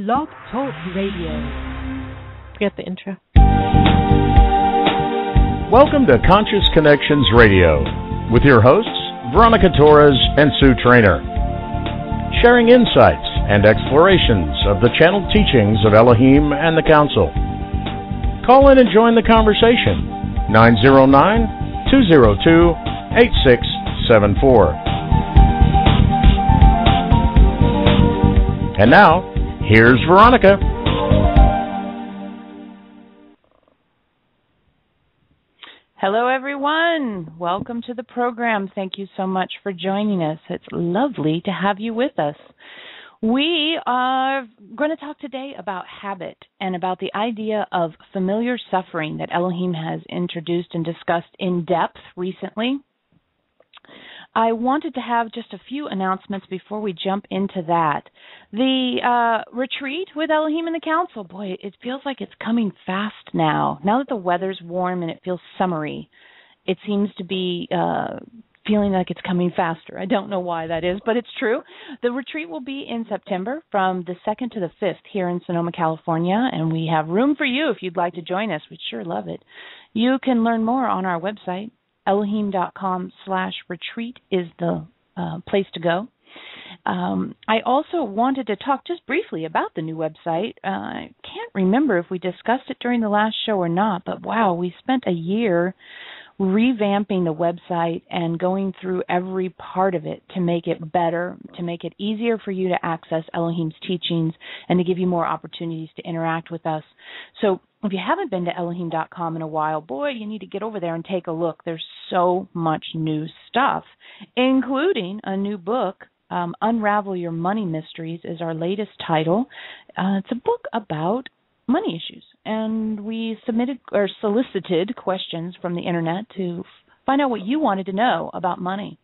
Blog Talk Radio. Forget the intro. Welcome to Conscious Connections Radio with your hosts, Veronica Torres and Sue Trainer. Sharing insights and explorations of the channeled teachings of Elohim and the Council. Call in and join the conversation. 909-202-8674. And now, here's Veronica. Hello, everyone. Welcome to the program. Thank you so much for joining us. It's lovely to have you with us. We are going to talk today about habit and about the idea of familiar suffering that Elohim has introduced and discussed in depth recently. I wanted to have just a few announcements before we jump into that. The retreat with Elohim and the Council, boy, it feels like it's coming fast now. Now that the weather's warm and it feels summery, it seems to be feeling like it's coming faster. I don't know why that is, but it's true. The retreat will be in September from the 2nd to the 5th here in Sonoma, California, and we have room for you if you'd like to join us. We'd sure love it. You can learn more on our website. Elohim.com/retreat is the place to go. I also wanted to talk just briefly about the new website. I can't remember if we discussed it during the last show or not, but wow, we spent a year revamping the website and going through every part of it to make it better, to make it easier for you to access Elohim's teachings and to give you more opportunities to interact with us. So if you haven't been to Elohim.com in a while, boy, you need to get over there and take a look. There's so much new stuff, including a new book. Unravel Your Money Mysteries is our latest title. It's a book about money issues, and we solicited questions from the internet to find out what you wanted to know about money.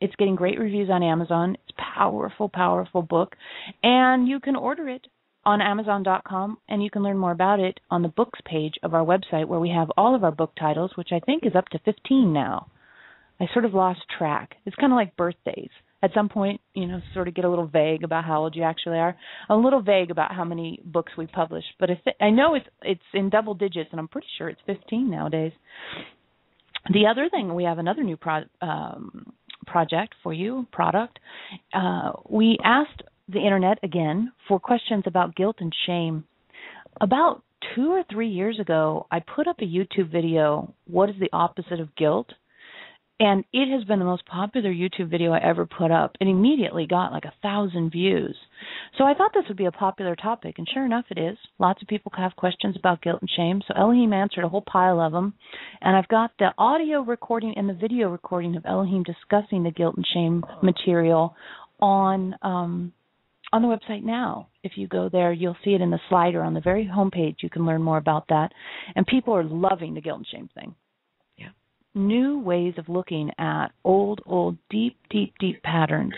It's getting great reviews on Amazon. It's a powerful, powerful book, and you can order it on Amazon.com, and you can learn more about it on the books page of our website, where we have all of our book titles, which I think is up to 15 now. I sort of lost track. It's kind of like birthdays. At some point, sort of get a little vague about how old you actually are. A little vague about how many books we publish. But I know it's in double digits, and I'm pretty sure it's 15 nowadays. The other thing, we have another new project for you, product. We asked the internet again for questions about guilt and shame. About 2 or 3 years ago, I put up a YouTube video, What is the Opposite of Guilt? And it has been the most popular YouTube video I ever put up. It immediately got like 1,000 views. So I thought this would be a popular topic, and sure enough it is. Lots of people have questions about guilt and shame, so Elohim answered a whole pile of them. And I've got the audio recording and the video recording of Elohim discussing the guilt and shame material on the website now. If you go there, you'll see it in the slider on the very homepage. You can learn more about that. And people are loving the guilt and shame thing. New ways of looking at old, deep patterns.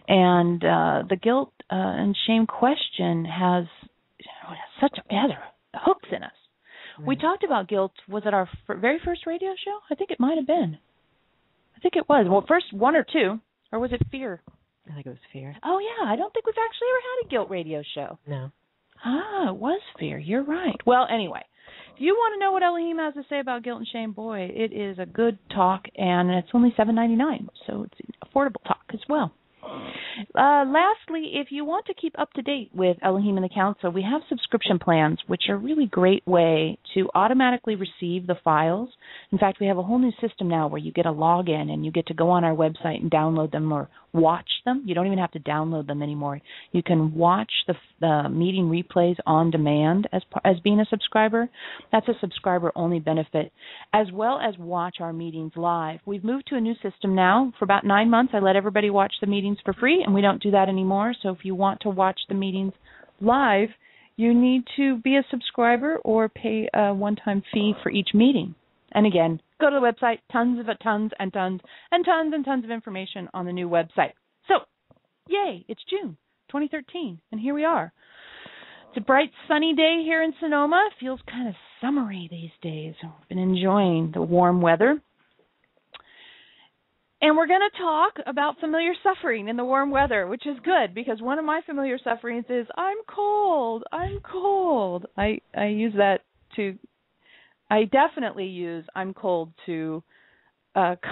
And the guilt and shame question has hooks in us. Right. We talked about guilt, was it our very first radio show? I think it might have been. I think it was. Well, first 1 or 2, or was it fear? I think it was fear. Oh, yeah. I don't think we've actually ever had a guilt radio show. No. It was fear. You're right. Well, anyway. If you want to know what Elohim has to say about guilt and shame, boy, it is a good talk, and it's only $7.99, so it's affordable talk as well. Lastly, if you want to keep up to date with Elohim and the Council, we have subscription plans, which are a really great way to automatically receive the files. In fact, we have a whole new system now where you get a login and you get to go on our website and download them or watch them. You don't even have to download them anymore. You can watch the meeting replays on demand as being a subscriber. That's a subscriber-only benefit, as well as watch our meetings live. We've moved to a new system now. For about 9 months, I let everybody watch the meetings for free, and we don't do that anymore. So if you want to watch the meetings live, you need to be a subscriber or pay a one-time fee for each meeting. And again, go to the website, tons of information on the new website. So, yay, it's June 2013, and here we are. It's a bright, sunny day here in Sonoma. It feels kind of summery these days. I've been enjoying the warm weather. And we're going to talk about familiar suffering in the warm weather, which is good because one of my familiar sufferings is I'm cold. I'm cold. I use that to, I definitely use I'm cold to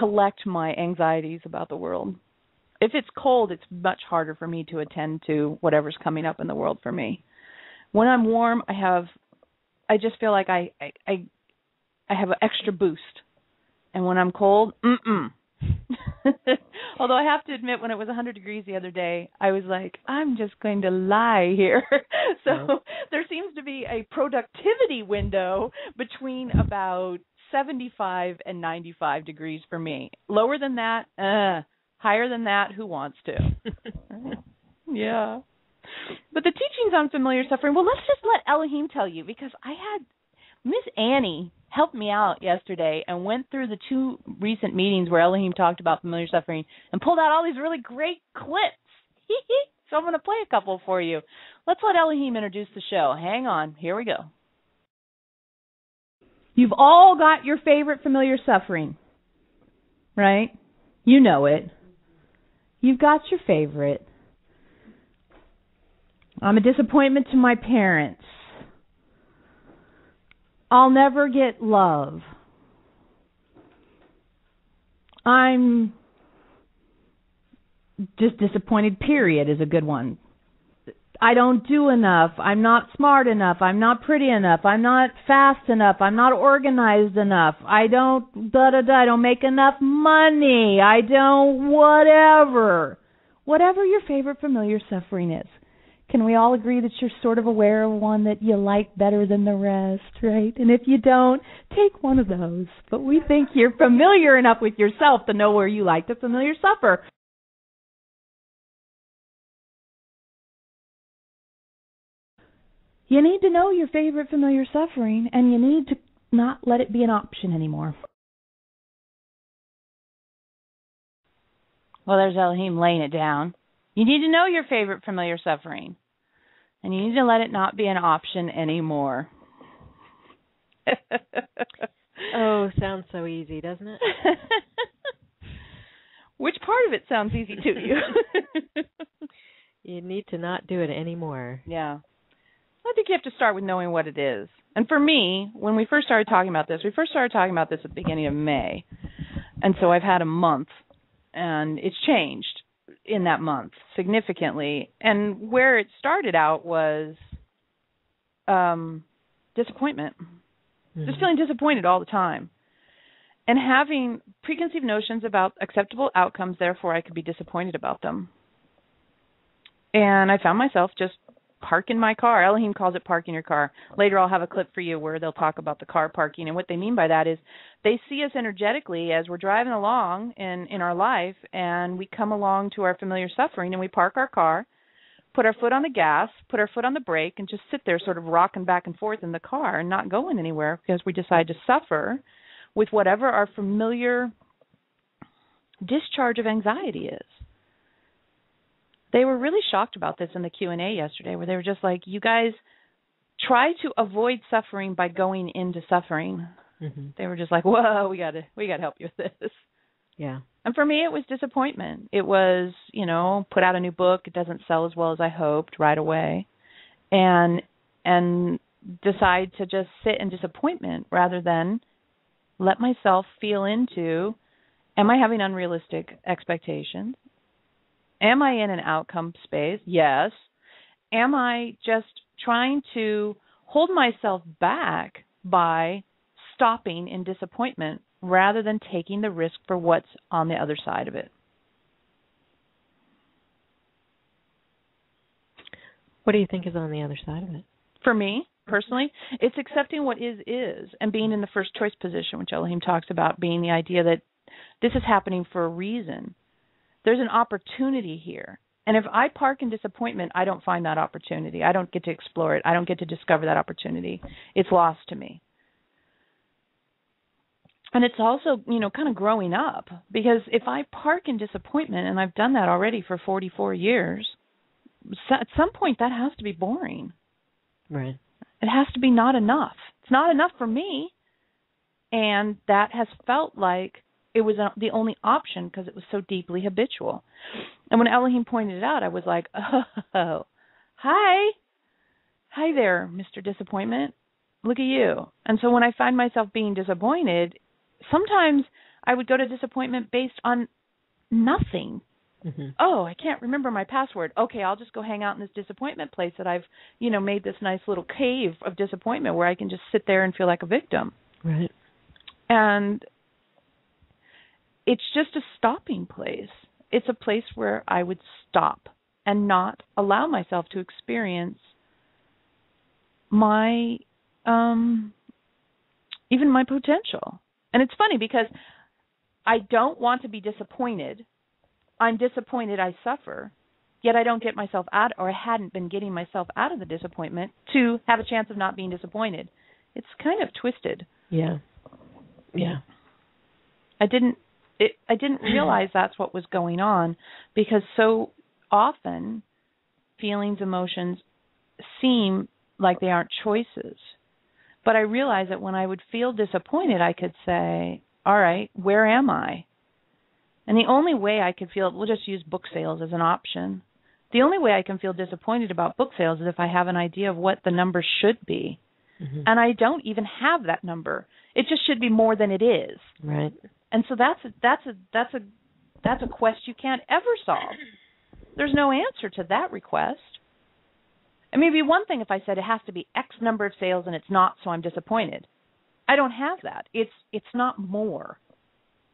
collect my anxieties about the world. If it's cold, it's much harder for me to attend to whatever's coming up in the world for me. When I'm warm, I just feel like I have an extra boost. And when I'm cold, Although I have to admit, when it was 100 degrees the other day, I was like, I'm just going to lie here. So there seems to be a productivity window between about 75 and 95 degrees for me. Lower than that, higher than that, who wants to? Yeah. But the teachings on familiar suffering, well, let's just let Elohim tell you, because I had Miss Annie helped me out yesterday and went through the 2 recent meetings where Elohim talked about familiar suffering and pulled out all these really great clips. So I'm going to play a couple for you. Let's let Elohim introduce the show. Hang on. Here we go. You've all got your favorite familiar suffering, right? You know it. You've got your favorite. I'm a disappointment to my parents. I'll never get love. I'm just disappointed, period, is a good one. I don't do enough. I'm not smart enough. I'm not pretty enough. I'm not fast enough. I'm not organized enough. I don't I don't make enough money. I don't whatever. Whatever your favorite familiar suffering is. Can we all agree that you're sort of aware of one that you like better than the rest, right? And if you don't, take one of those. But we think you're familiar enough with yourself to know where you like to familiar suffer. You need to know your favorite familiar suffering, and you need to not let it be an option anymore. Well, there's Elohim laying it down. You need to know your favorite familiar suffering, and you need to let it not be an option anymore. Oh, sounds so easy, doesn't it? Which part of it sounds easy to you? You need to not do it anymore. Yeah. I think you have to start with knowing what it is. And for me, when we first started talking about this, at the beginning of May. And so I've had a month, and it's changed in that month significantly. And where it started out was disappointment. Mm-hmm. Just feeling disappointed all the time. And having preconceived notions about acceptable outcomes, therefore I could be disappointed about them. And I found myself just parking my car. Elohim calls it parking your car. Later I'll have a clip for you where they'll talk about the car parking. And what they mean by that is they see us energetically as we're driving along in our life, and we come along to our familiar suffering, and we park our car, put our foot on the gas, put our foot on the brake, and just sit there sort of rocking back and forth in the car and not going anywhere because we decide to suffer with whatever our familiar discharge of anxiety is. They were really shocked about this in the Q&A yesterday, where they were just like, you guys try to avoid suffering by going into suffering. Mm-hmm. They were just like, whoa, we got to help you with this. Yeah. And for me, it was disappointment. It was, put out a new book. It doesn't sell as well as I hoped right away. And decide to just sit in disappointment rather than let myself feel into, am I having unrealistic expectations? Am I in an outcome space? Yes. Am I just trying to hold myself back by stopping in disappointment rather than taking the risk for what's on the other side of it? What do you think is on the other side of it? For me, personally, it's accepting what is and being in the first choice position, which Elohim talks about, being the idea that this is happening for a reason. There's an opportunity here. And if I park in disappointment, I don't find that opportunity. I don't get to explore it. I don't get to discover that opportunity. It's lost to me. And it's also, kind of growing up. Because if I park in disappointment, and I've done that already for 44 years, at some point that has to be boring. Right. It has to be not enough. It's not enough for me. And that has felt like it was the only option because it was so deeply habitual. And when Elohim pointed it out, I was like, oh, hi there, Mr. Disappointment. Look at you. And so when I find myself being disappointed, sometimes I would go to disappointment based on nothing. Mm-hmm. Oh, I can't remember my password. Okay, I'll just go hang out in this disappointment place that I've, made this nice little cave of disappointment where I can just sit there and feel like a victim. Right. And it's just a stopping place. It's a place where I would stop and not allow myself to experience my, even my potential. And it's funny because I don't want to be disappointed. I'm disappointed I suffer, yet I don't get myself out, or I hadn't been getting myself out of the disappointment to have a chance of not being disappointed. It's kind of twisted. Yeah. Yeah. I didn't realize that's what was going on, because so often feelings, emotions seem like they aren't choices. But I realized that when I would feel disappointed, I could say, all right, where am I? And the only way I could feel, we'll just use book sales as an option. The only way I can feel disappointed about book sales is if I have an idea of what the number should be. Mm-hmm. And I don't even have that number. It just should be more than it is. Right. And so that's a quest you can't ever solve. There's no answer to that request. It may be one thing if I said it has to be X number of sales and it's not, so I'm disappointed. I don't have that. It's not more.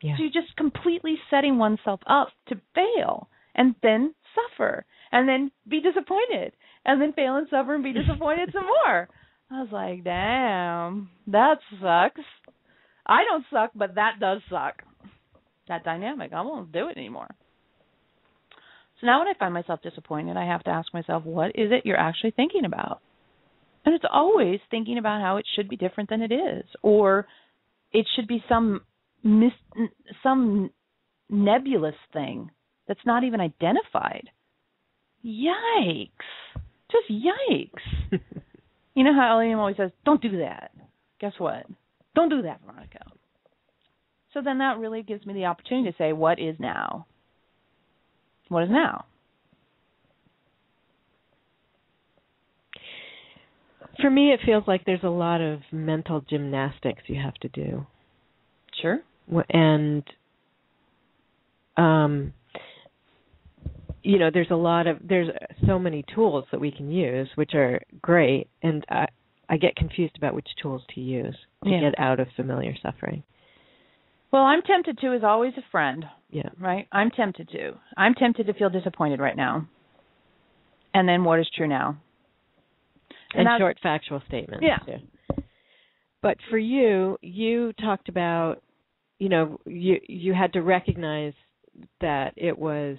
Yeah. So you're just completely setting oneself up to fail and then suffer and then be disappointed and then fail and suffer and be disappointed some more. I was like, damn, that sucks. I don't suck, but that does suck. That dynamic. I won't do it anymore. So now when I find myself disappointed, I have to ask myself, what is it you're actually thinking about? And it's always thinking about how it should be different than it is, or it should be some nebulous thing that's not even identified. Yikes. Just yikes. You know how Eloheim always says, don't do that. Guess what? Don't do that, Veronica. So then that really gives me the opportunity to say, what is now? What is now? For me, it feels like there's a lot of mental gymnastics you have to do. Sure. And, there's so many tools that we can use, which are great. And I get confused about which tools to use to get out of familiar suffering. Well, I'm tempted to is always a friend. Yeah. Right? I'm tempted to feel disappointed right now. And then what is true now? And short factual statements. Yeah. Too. But for you talked about, you had to recognize that it was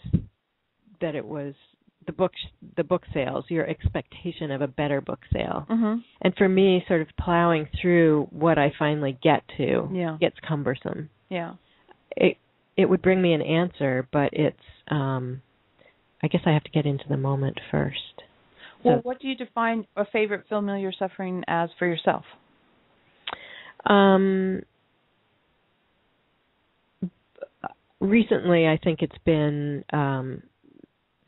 the book sales, your expectation of a better book sale. Mm-hmm. And for me, sort of plowing through what I finally get to gets cumbersome. Yeah. It would bring me an answer, but it's I guess I have to get into the moment first. Well, what do you define a favorite familiar suffering as for yourself? Recently, I think it's been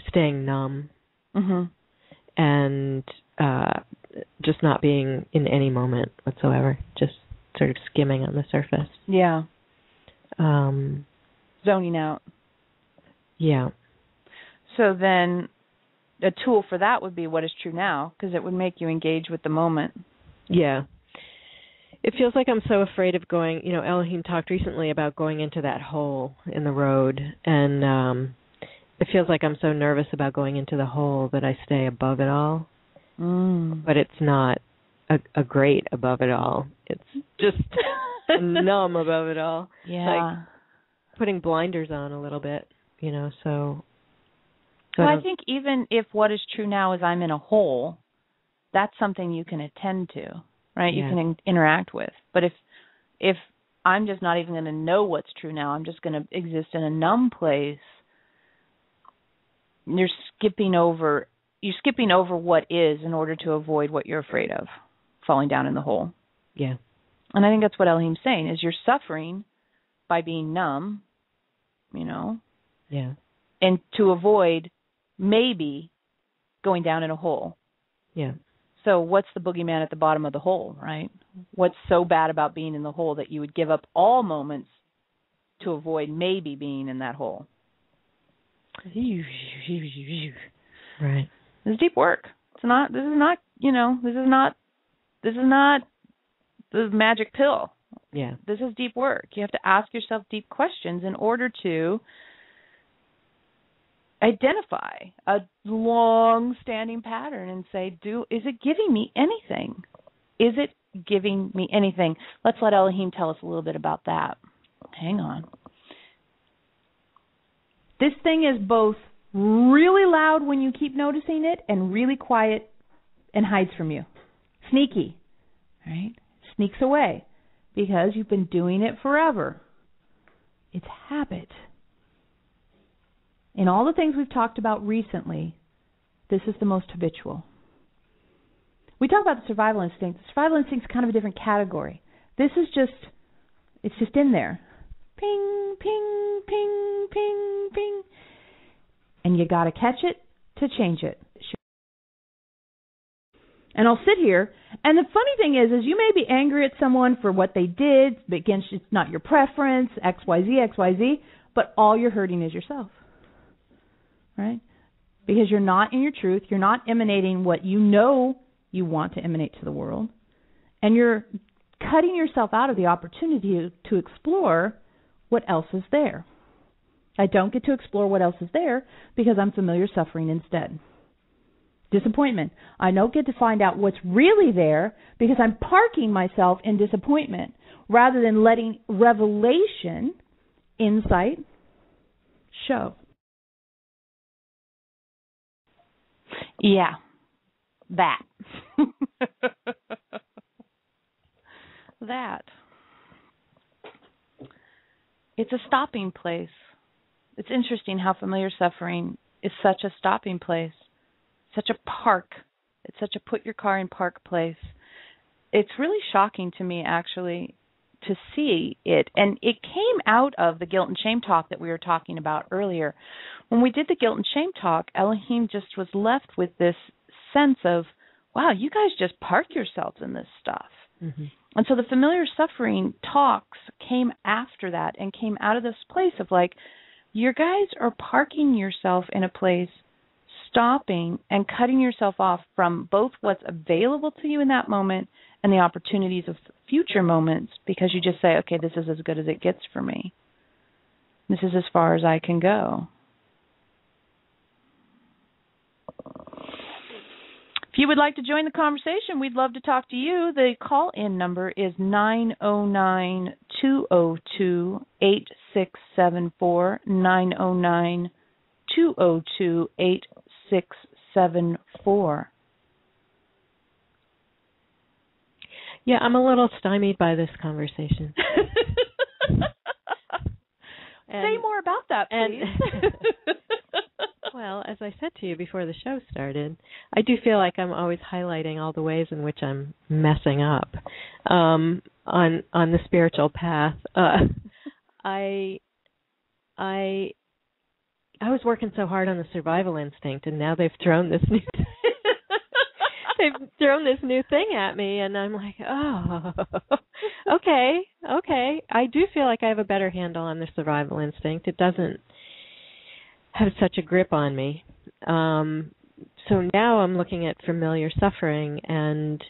staying numb, mm-hmm. and just not being in any moment whatsoever, just sort of skimming on the surface. Yeah. Zoning out. Yeah. So then a tool for that would be what is true now, because it would make you engage with the moment. Yeah. It feels like I'm so afraid of going, Elohim talked recently about going into that hole in the road, and it feels like I'm so nervous about going into the hole that I stay above it all. But it's not a great above it all. It's just numb above it all. Yeah. Like putting blinders on a little bit, so. Well, I think even if what is true now is I'm in a hole, that's something you can attend to, right? Yeah. You can interact with. But if I'm just not even going to know what's true now, I'm just going to exist in a numb place, you're skipping over what is in order to avoid what you're afraid of, falling down in the hole. Yeah. And I think that's what Elohim's saying, is you're suffering by being numb, Yeah. and to avoid maybe going down in a hole. Yeah. So what's the boogeyman at the bottom of the hole, right? What's so bad about being in the hole that you would give up all moments to avoid maybe being in that hole? Right. This is deep work. This is not the magic pill. Yeah. This is deep work. You have to ask yourself deep questions in order to identify a long-standing pattern and say, is it giving me anything? Is it giving me anything? Let's let Elohim tell us a little bit about that. Hang on. This thing is both really loud when you keep noticing it and really quiet and hides from you. Sneaky, right? Sneaks away because you've been doing it forever. It's habit. In all the things we've talked about recently, this is the most habitual. We talk about the survival instinct. The survival instinct is kind of a different category. This is it's just in there. Ping, ping, ping, ping, ping. And you got to catch it to change it. And I'll sit here, and the funny thing is you may be angry at someone for what they did, it's not your preference, XYZ, but all you're hurting is yourself. Right? Because you're not in your truth, you're not emanating what you know you want to emanate to the world, and you're cutting yourself out of the opportunity to explore what else is there. I don't get to explore what else is there because I'm familiar suffering instead. Disappointment. I don't get to find out what's really there because I'm parking myself in disappointment rather than letting revelation, insight, show. Yeah, that. That. It's a stopping place. It's interesting how familiar suffering is such a stopping place, such a park. It's such a put your car in park place. It's really shocking to me, actually, to see it. And it came out of the guilt and shame talk that we were talking about earlier. When we did the guilt and shame talk, Elohim just was left with this sense of, wow, you guys just park yourselves in this stuff. Mm-hmm. And so the familiar suffering talks came after that and came out of this place of like, you guys are parking yourself in a place, stopping and cutting yourself off from both what's available to you in that moment and the opportunities of future moments because you just say, okay, this is as good as it gets for me. This is as far as I can go. If you would like to join the conversation, we'd love to talk to you. The call-in number is 909-202-8674, 909-202-8674. Yeah, I'm a little stymied by this conversation. Say more about that, please. Well, as I said to you before the show started, I do feel like I'm always highlighting all the ways in which I'm messing up on the spiritual path. I was working so hard on the survival instinct, and now they've thrown this new thing at me, and I'm like, oh, okay. I do feel like I have a better handle on the survival instinct. It doesn't have such a grip on me. So now I'm looking at familiar suffering, and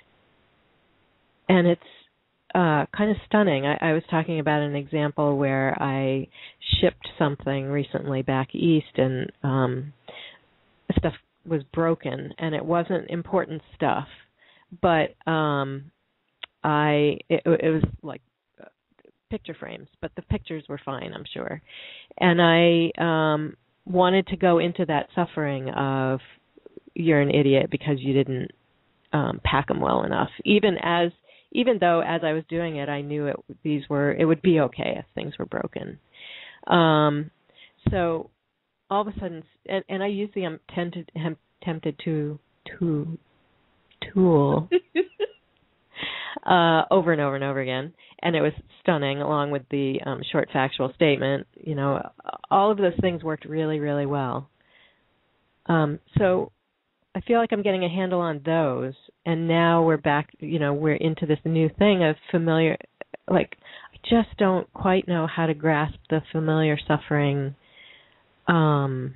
it's kind of stunning. I was talking about an example where I shipped something recently back east, and stuff was broken, and it wasn't important stuff, but it was like picture frames, but the pictures were fine, I'm sure. And I wanted to go into that suffering of you're an idiot because you didn't pack them well enough. Even though as I was doing it, I knew it would be okay if things were broken. So all of a sudden, and I use the tempted to tool. over and over and over again. And it was stunning, along with the short factual statement. You know, all of those things worked really, really well. So I feel like I'm getting a handle on those. And now we're back, you know, we're into this new thing of familiar, like, I just don't quite know how to grasp the familiar suffering by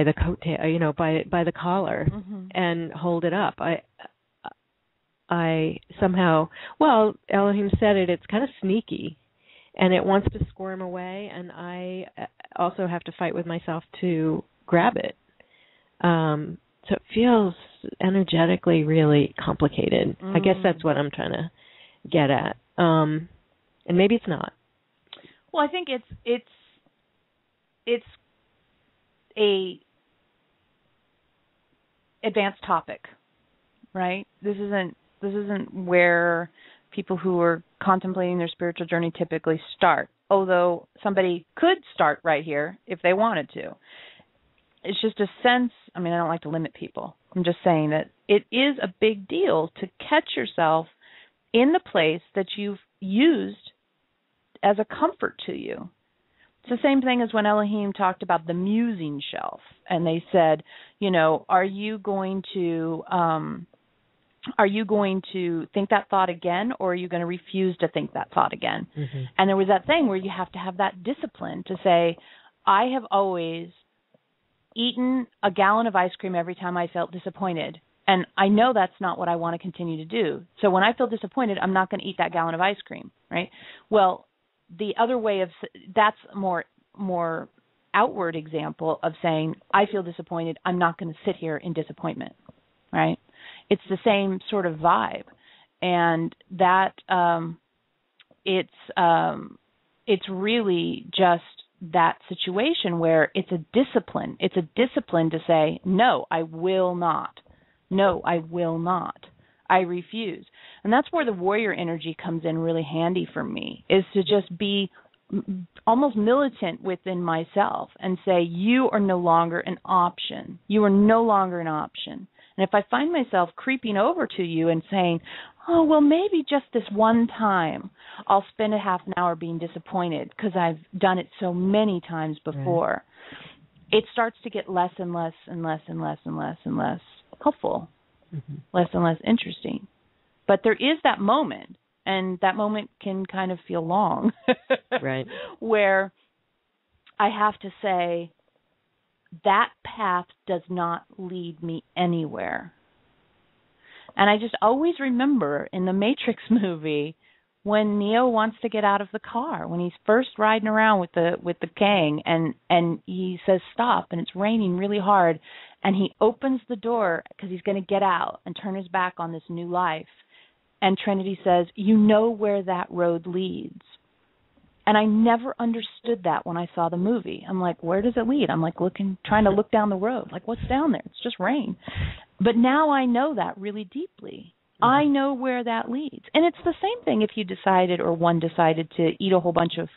the coattail, you know, by the collar, and hold it up. I somehow, well, Elohim said it, it's kind of sneaky, and it wants to squirm away, and I also have to fight with myself to grab it. So it feels energetically really complicated. I guess that's what I'm trying to get at. And maybe it's not. Well, I think it's a advanced topic, right? This isn't where people who are contemplating their spiritual journey typically start, although somebody could start right here if they wanted to. It's just a sense, I mean, I don't like to limit people. I'm just saying that it is a big deal to catch yourself in the place that you've used as a comfort to you. It's the same thing as when Elohim talked about the musing shelf, and they said, you know, are you going to think that thought again, or are you going to refuse to think that thought again? And there was that thing where you have to have that discipline to say, I have always eaten a gallon of ice cream every time I felt disappointed, and I know that's not what I want to continue to do. So when I feel disappointed, I'm not going to eat that gallon of ice cream, right? Well, the other way of that's more outward example of saying, I feel disappointed, I'm not going to sit here in disappointment, right? It's the same sort of vibe, and that it's really just that situation where it's a discipline. It's a discipline to say, no, I will not. No, I will not. I refuse. And that's where the warrior energy comes in really handy for me, is to just be almost militant within myself and say, you are no longer an option. You are no longer an option. And if I find myself creeping over to you and saying, oh, well, maybe just this one time I'll spend a half an hour being disappointed because I've done it so many times before, it starts to get less and less and less and less and less and less helpful, less and less interesting. But there is that moment, and that moment can kind of feel long, right? Where I have to say, that path does not lead me anywhere. And I just always remember in the Matrix movie when Neo wants to get out of the car, when he's first riding around with the gang, and he says stop, and it's raining really hard, and he opens the door because he's going to get out and turn his back on this new life. And Trinity says, you know where that road leads. And I never understood that when I saw the movie. I'm like, where does it lead? I'm like trying to look down the road. Like, what's down there? It's just rain. But now I know that really deeply. I know where that leads. And it's the same thing if you decided, or one decided, to eat a whole bunch of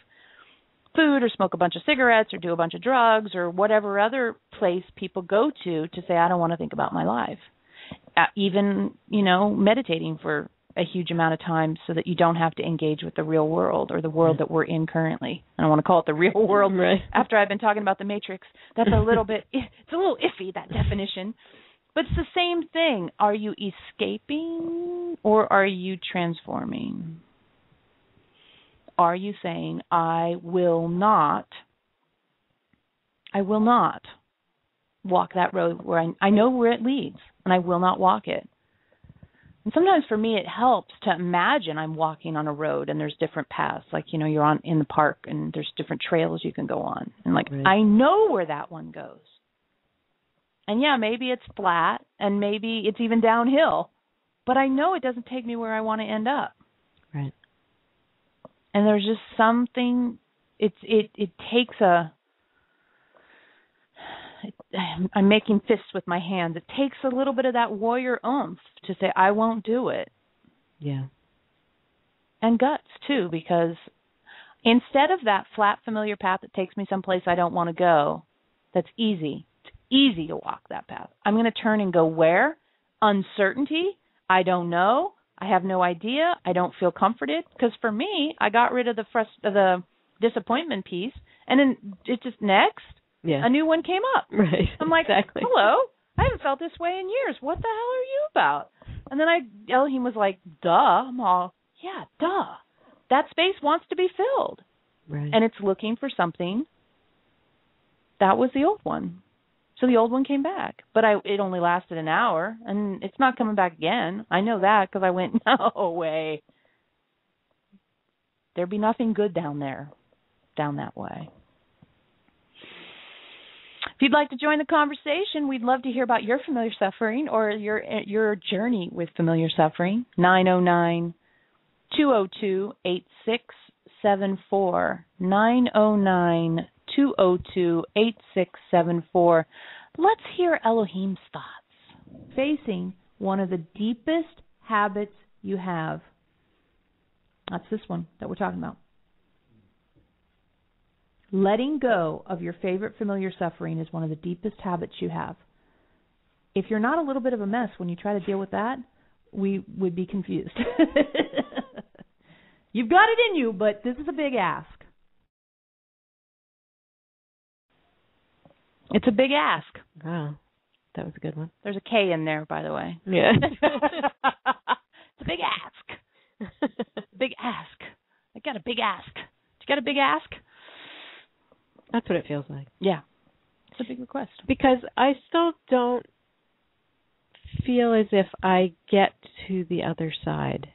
food or smoke a bunch of cigarettes or do a bunch of drugs or whatever other place people go to say, I don't want to think about my life. Even, meditating for a huge amount of time so that you don't have to engage with the real world, or the world that we're in currently. I don't want to call it the real world after I've been talking about the Matrix. That's a little bit, it's a little iffy, that definition. But it's the same thing. Are you escaping, or are you transforming? Are you saying, I will not walk that road where I know where it leads, and I will not walk it? And sometimes for me it helps to imagine I'm walking on a road and there's different paths. Like, you're in the park and there's different trails you can go on. And I know where that one goes. And yeah, maybe it's flat and maybe it's even downhill, but I know it doesn't take me where I want to end up. Right. And there's just something, it takes I'm making fists with my hands. It takes a little bit of that warrior oomph to say, I won't do it. Yeah. And guts, too, because instead of that flat, familiar path that takes me someplace I don't want to go, that's easy. It's easy to walk that path. I'm going to turn and go where? Uncertainty? I don't know. I have no idea. I don't feel comforted. Because for me, I got rid of the disappointment piece, and then it just next, a new one came up. Right. I'm like, exactly. hello, I haven't felt this way in years. What the hell are you about? And then Elohim was like, duh. I'm all, yeah, duh. That space wants to be filled. Right. And it's looking for something that was the old one. So the old one came back. But it only lasted an hour, and it's not coming back again. I know that because I went, no way. There'd be nothing good down there, down that way. If you'd like to join the conversation, we'd love to hear about your familiar suffering or your journey with familiar suffering. 909-202-8674. 909-202-8674. Let's hear Elohim's thoughts. Facing one of the deepest habits you have. That's this one that we're talking about. Letting go of your favorite familiar suffering is one of the deepest habits you have. If you're not a little bit of a mess when you try to deal with that, we would be confused. You've got it in you, but this is a big ask. It's a big ask. Wow, that was a good one. There's a K in there, by the way. Yeah. It's a big ask. Big ask. I got a big ask. You got a big ask? That's what it feels like. Yeah. It's a big request. Because I still don't feel as if I get to the other side.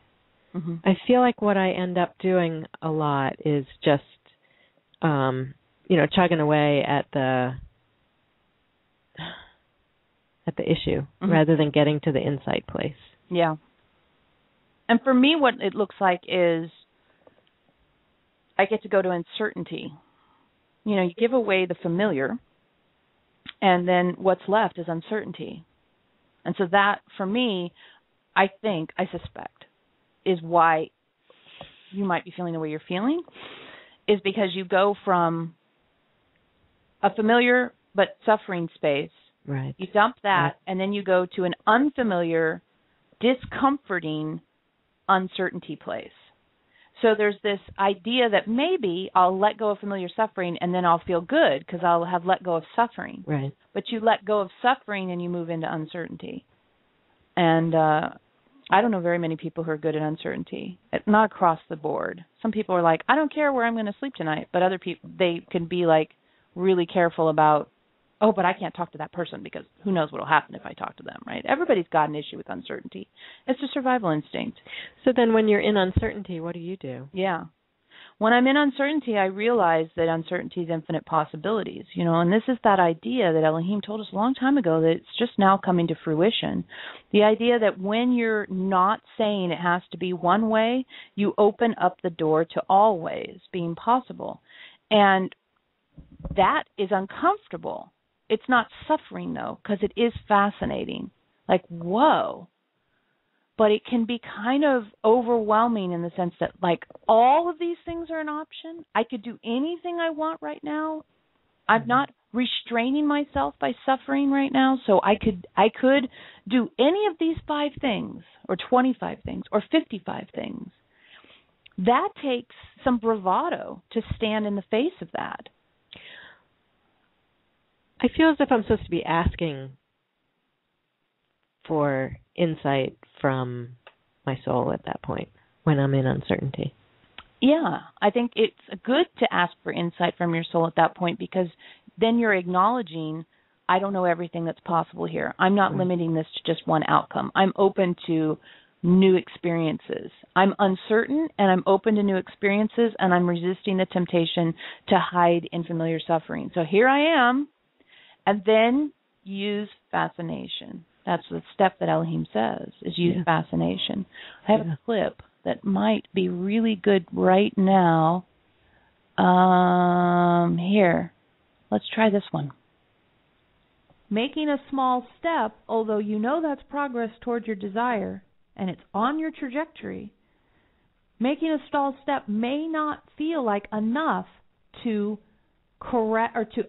Mm-hmm. I feel like what I end up doing a lot is just, chugging away at the issue rather than getting to the insight place. Yeah. And for me, what it looks like is I get to go to uncertainty. You give away the familiar, and then what's left is uncertainty. And so that, for me, I suspect, is why you might be feeling the way you're feeling, is because you go from a familiar but suffering space. Right. You dump that, and then you go to an unfamiliar, discomforting uncertainty place. So there's this idea that maybe I'll let go of familiar suffering and then I'll feel good because I'll have let go of suffering. Right. But you let go of suffering and you move into uncertainty. And I don't know very many people who are good at uncertainty. Not across the board. Some people are like, I don't care where I'm going to sleep tonight. But other people, they can be like really careful about, oh, but I can't talk to that person because who knows what will happen if I talk to them, right? Everybody's got an issue with uncertainty. It's a survival instinct. So then when you're in uncertainty, what do you do? Yeah. When I'm in uncertainty, I realize that uncertainty is infinite possibilities, and this is that idea that Elohim told us a long time ago that it's just now coming to fruition. The idea that when you're not saying it has to be one way, you open up the door to all ways being possible. And that is uncomfortable. It's not suffering, though, because it is fascinating. Like, whoa. But it can be kind of overwhelming in the sense that, like, all of these things are an option. I could do anything I want right now. I'm not restraining myself by suffering right now, so I could do any of these 5 things or 25 things or 55 things. That takes some bravado to stand in the face of that. I feel as if I'm supposed to be asking for insight from my soul at that point when I'm in uncertainty. Yeah, I think it's good to ask for insight from your soul at that point because then you're acknowledging, I don't know everything that's possible here. I'm not limiting this to just one outcome. I'm open to new experiences. I'm uncertain and I'm open to new experiences and I'm resisting the temptation to hide in familiar suffering. So here I am. And then use fascination. That's the step that Elohim says, is use fascination. I have a clip that might be really good right now. Here. Let's try this one. Making a small step, although you know that's progress toward your desire, and it's on your trajectory, making a small step may not feel like enough to correct or to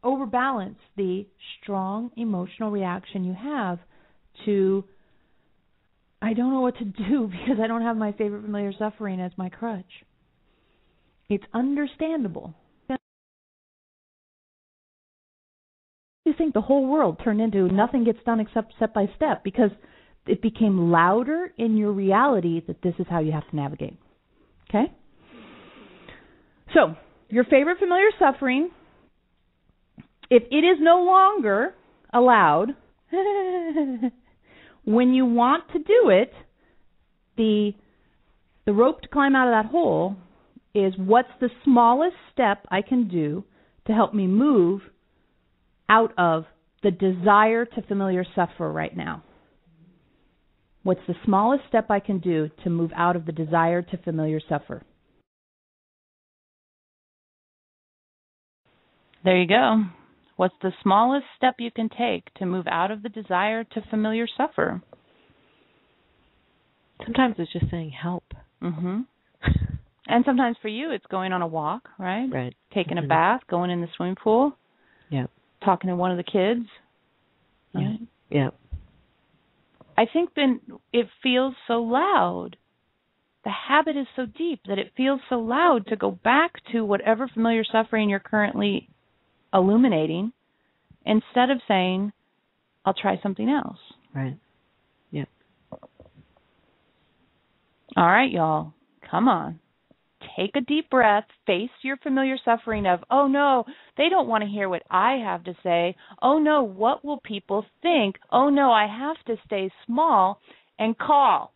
overbalance the strong emotional reaction you have to I don't know what to do because I don't have my favorite familiar suffering as my crutch. It's understandable. You think the whole world turned into nothing gets done except step by step because it became louder in your reality that this is how you have to navigate. Okay? So, your favorite familiar suffering, if it is no longer allowed, when you want to do it, the rope to climb out of that hole is what's the smallest step I can do to help me move out of the desire to familiar suffer right now. What's the smallest step I can do to move out of the desire to familiar suffer? There you go. What's the smallest step you can take to move out of the desire to familiar suffer? Sometimes it's just saying help. Mm-hmm. And sometimes for you it's going on a walk, right? Right. Taking a bath, going in the swimming pool. Yeah. Talking to one of the kids. Right? Yeah. I think then it feels so loud. The habit is so deep that it feels so loud to go back to whatever familiar suffering you're currently illuminating instead of saying, I'll try something else. Right. Yep. All right, y'all. Come on. Take a deep breath. Face your familiar suffering of, oh, no, they don't want to hear what I have to say. Oh, no, what will people think? Oh, no, I have to stay small and call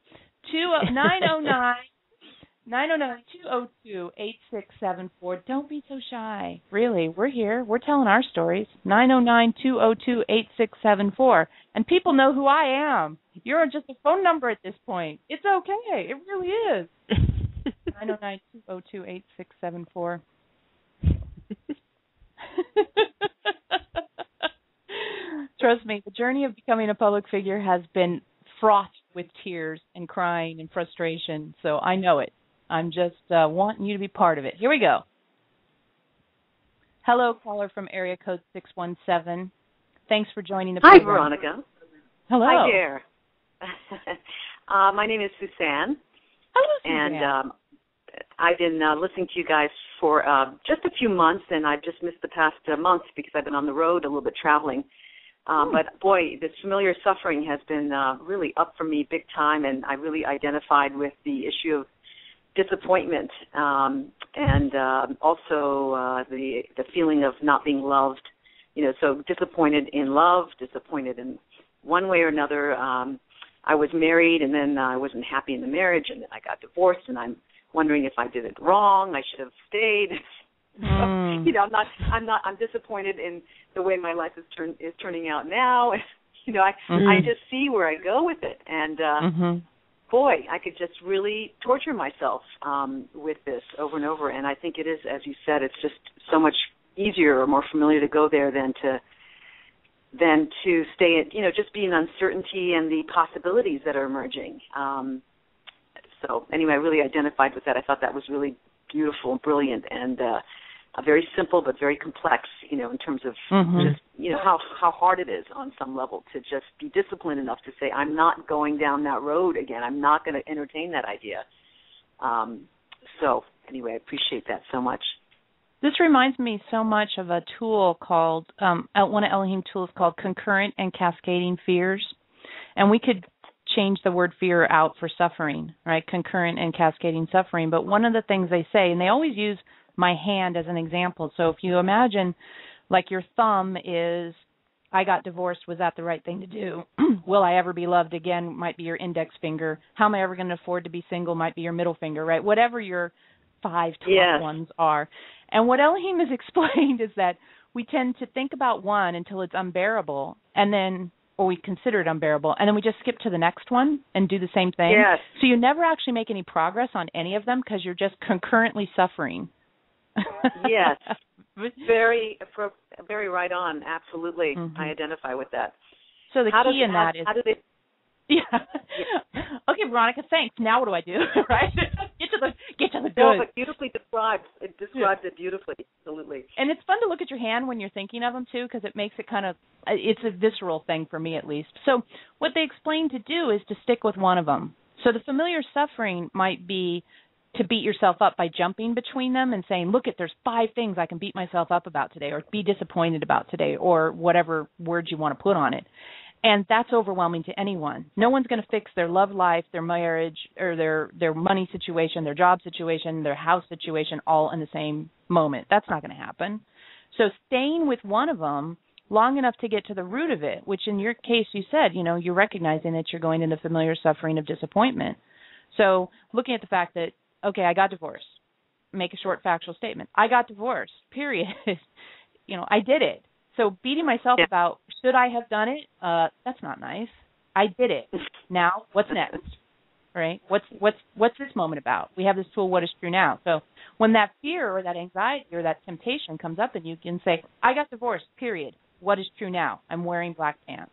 909-202-8674. Don't be so shy. Really, we're here. We're telling our stories. 909-202-8674. And people know who I am. You're just a phone number at this point. It's okay. It really is. 909-202-8674. Trust me, the journey of becoming a public figure has been fraught with tears and crying and frustration, so I know it. I'm just wanting you to be part of it. Here we go. Hello, caller from area code 617. Thanks for joining the program. Hi, Veronica. Hello. Hi there. My name is Suzanne. Hello, Suzanne. And I've been listening to you guys for just a few months, and I've just missed the past month because I've been on the road a little bit traveling. But, boy, this familiar suffering has been really up for me big time, and I really identified with the issue of disappointment and also the feeling of not being loved. You know, so disappointed in love, disappointed in one way or another. I was married, and then I wasn't happy in the marriage, and then I got divorced, and I'm wondering if I did it wrong. I should have stayed. You know, I'm disappointed in the way my life is turning out now. You know, I just see where I go with it, and boy, I could just really torture myself with this over and over. And I think it is, as you said, it's just so much easier or more familiar to go there than to stay at, you know, just be in uncertainty and the possibilities that are emerging. So anyway, I really identified with that. I thought that was really beautiful and brilliant and very simple but very complex, you know, in terms of just, you know, how hard it is on some level to just be disciplined enough to say, I'm not going down that road again. I'm not going to entertain that idea. So anyway, I appreciate that so much. This reminds me so much of a tool called, one of Elohim tools called concurrent and cascading fears. And we could change the word fear out for suffering, right? Concurrent and cascading suffering. But one of the things they say, and they always use my hand as an example. So if you imagine like your thumb is, I got divorced, was that the right thing to do? Will I ever be loved again might be your index finger. How am I ever going to afford to be single might be your middle finger, right? Whatever your 5 top ones are. And what Elohim has explained is that we tend to think about one until it's unbearable, and then, or we consider it unbearable, and then we just skip to the next one and do the same thing. Yes. So you never actually make any progress on any of them because you're just concurrently suffering. Yes. Very right on. Absolutely. I identify with that. So the key in that is... How do they... Yeah. Okay, Veronica, thanks. Now what do I do? Right? Get to No, but beautifully described. It describes it beautifully, absolutely. And it's fun to look at your hand when you're thinking of them, too, because it makes it it's a visceral thing for me, at least. So what they explain to do is to stick with one of them. So the familiar suffering might be to beat yourself up by jumping between them and saying, look, there's 5 things I can beat myself up about today, or be disappointed about today, or whatever words you want to put on it. And that's overwhelming to anyone. No one's going to fix their love life, their marriage, or their money situation, their job situation, their house situation all in the same moment. That's not going to happen. So staying with one of them long enough to get to the root of it, which in your case you said, you're recognizing that you're going into familiar suffering of disappointment. So looking at the fact that, okay, I got divorced. Make a short factual statement. I got divorced, period. I did it. So beating myself about, should I have done it? That's not nice. I did it. Now, what's next? Right? What's this moment about? We have this tool, what is true now? So when that fear or that anxiety or that temptation comes up, and you can say, I got divorced, period. What is true now? I'm wearing black pants.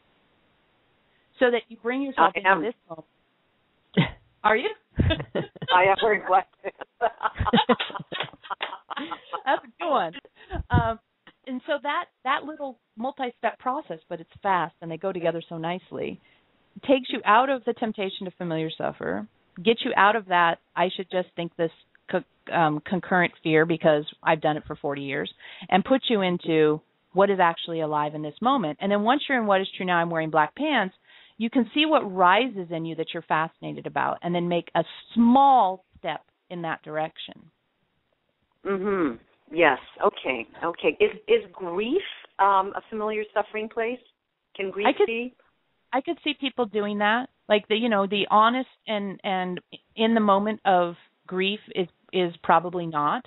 So that you bring yourself into this moment. Are you? I am wearing black pants. That's a good one. And so that little multi-step process, but it's fast and they go together so nicely, takes you out of the temptation to familiar suffer, gets you out of that, I should just think this concurrent fear because I've done it for 40 years, and puts you into what is actually alive in this moment. And then once you're in what is true now, I'm wearing black pants, you can see what rises in you that you're fascinated about and then make a small step in that direction. Mm-hmm. Yes. Okay. Is grief a familiar suffering place? Can grief be? I could see people doing that, like the honest and in the moment of grief is probably not.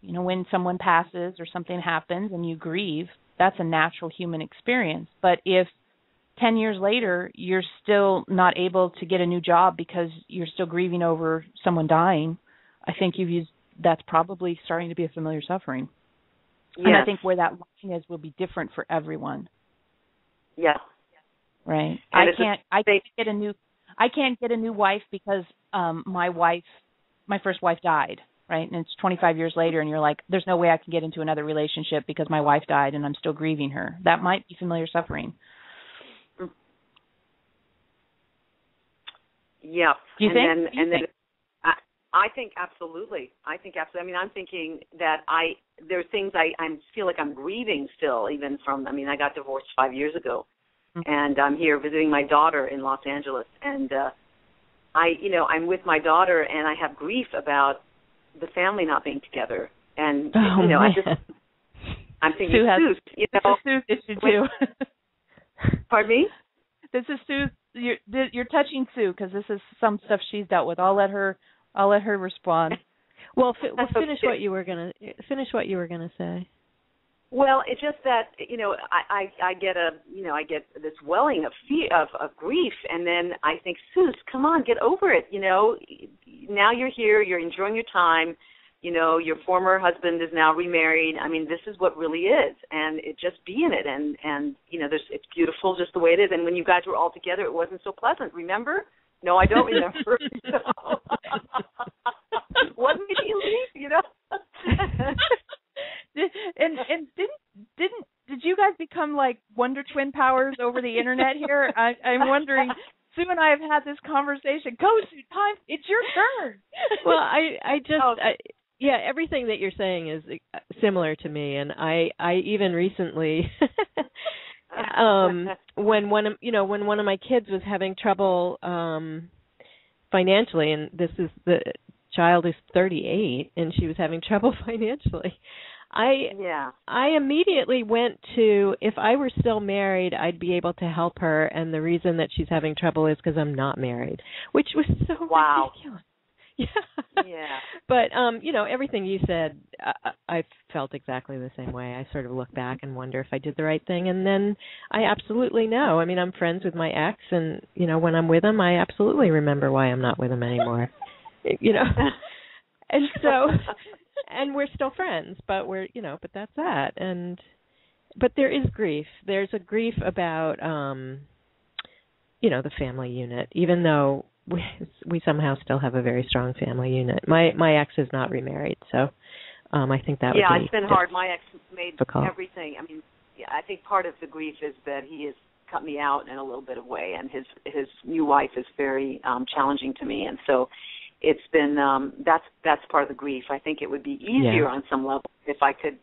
When someone passes or something happens and you grieve, that's a natural human experience. But if 10 years later you're still not able to get a new job because you're still grieving over someone dying, I think that's probably starting to be a familiar suffering. Yes. And I think where that line is will be different for everyone. Yeah. Right. I can't get a new wife because my first wife died, right? And it's 25 years later and you're like, there's no way I can get into another relationship because my wife died and I'm still grieving her. That might be familiar suffering. Yeah. Do you think? I think absolutely. I mean, I'm thinking that there are things I feel like I'm grieving still, even from. I mean, I got divorced 5 years ago, and I'm here visiting my daughter in Los Angeles, and I'm with my daughter, and I have grief about the family not being together, and I'm thinking Sue, This is Sue's issue too. Pardon me? This is Sue. You're touching Sue because this is some stuff she's dealt with. I'll let her respond. Well, finish what you were gonna say. Well, it's just that I get this welling of fear of grief, and then I think, Suze, come on, get over it. Now you're here, you're enjoying your time. Your former husband is now remarried. I mean, this is what really is, and just be in it, and it's beautiful just the way it is. And when you guys were all together, it wasn't so pleasant. Remember? No, I don't remember. Wasn't it easy, And did you guys become like Wonder Twin powers over the internet here? I'm wondering. Sue and I have had this conversation. Go, Sue, time. It's your turn. Well, yeah, everything that you're saying is similar to me, and I even recently. When one of my kids was having trouble financially, and the child is 38, and she was having trouble financially, I immediately went to, if I were still married, I'd be able to help her, and the reason that she's having trouble is because I'm not married, which was so ridiculous. Yeah. But everything you said, I felt exactly the same way. I sort of look back and wonder if I did the right thing, and then I absolutely know. I mean, I'm friends with my ex, and when I'm with him, I absolutely remember why I'm not with him anymore. And so, and we're still friends, but but that's that. But there is grief. There's a grief about the family unit, even though we somehow still have a very strong family unit. My ex is not remarried, so I think that would be it's been hard. My ex made difficult. everything. I mean, I think part of the grief is that he has cut me out in a little bit of way, and his new wife is very challenging to me, and so it's been that's part of the grief. I think it would be easier on some level if I could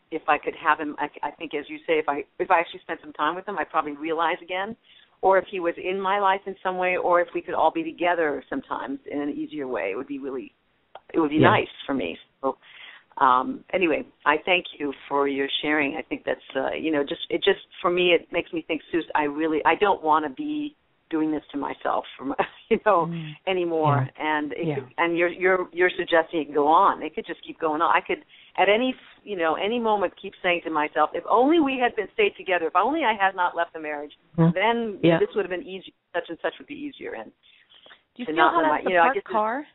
have him. I think, as you say, if I actually spent some time with him, I'd probably realize again, or if he was in my life in some way, or if we could all be together sometimes in an easier way. It would be nice for me. So anyway, I thank you for your sharing. I think that's just for me, it makes me think, Sue, I don't want to be doing this to myself, anymore. And and you're suggesting it can go on. It could just keep going on. I could at any moment keep saying to myself, if only we had stayed together, if only I had not left the marriage, then this would have been easier. Such and such would be easier. And do you feel how that's the parked car?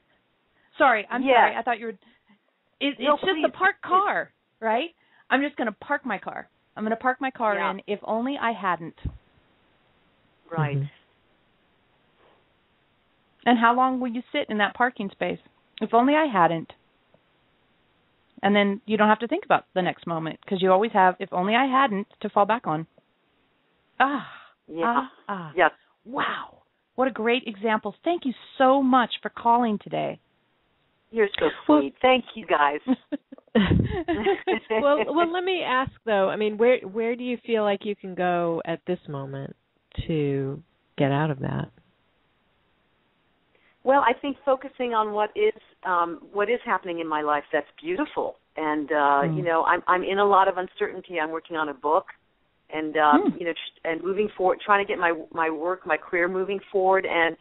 Sorry, I'm sorry. I thought you were. It's just the parked car, right? I'm just going to park my car. I'm going to park my car in. If only I hadn't. Right. Mm-hmm. And how long will you sit in that parking space? If only I hadn't. And then you don't have to think about the next moment because you always have, if only I hadn't, to fall back on. Yes. Wow. What a great example. Thank you so much for calling today. You're so sweet. Thank you, guys. Well, let me ask, though. I mean, where do you feel like you can go at this moment to get out of that? Well, I think focusing on what is happening in my life, that's beautiful. And I'm in a lot of uncertainty. I'm working on a book, and and moving forward, trying to get my work, my career moving forward. And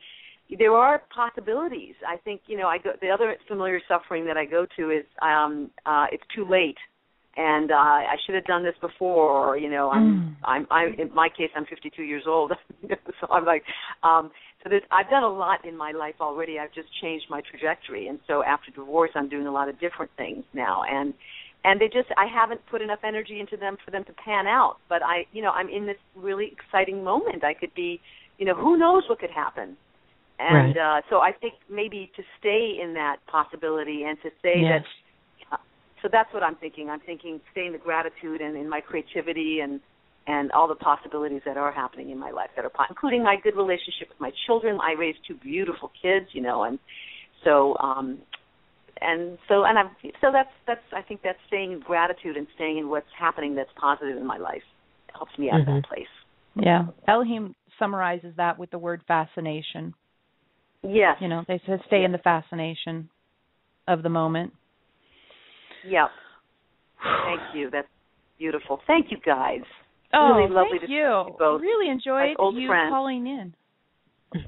there are possibilities. I think the other familiar suffering that I go to is it's too late, and I should have done this before. Or, I'm in my case, I'm 52 years old, so I'm like. So I've done a lot in my life already. I've just changed my trajectory, and so after divorce, I'm doing a lot of different things now, and I haven't put enough energy into them for them to pan out. But I'm in this really exciting moment. I could be, who knows what could happen, and so I think maybe to stay in that possibility and to say that. So that's what I'm thinking. I'm thinking stay in the gratitude and in my creativity and all the possibilities that are happening in my life including my good relationship with my children. I raised two beautiful kids, and so that's I think that's staying in gratitude and staying in what's happening that's positive in my life. It helps me out of that place. Yeah. Eloheim summarizes that with the word fascination. Yes. They said stay in the fascination of the moment. Yep. Thank you. That's beautiful. Thank you, guys. Oh, really lovely thank to you. See you both. Really enjoyed you friends. calling in.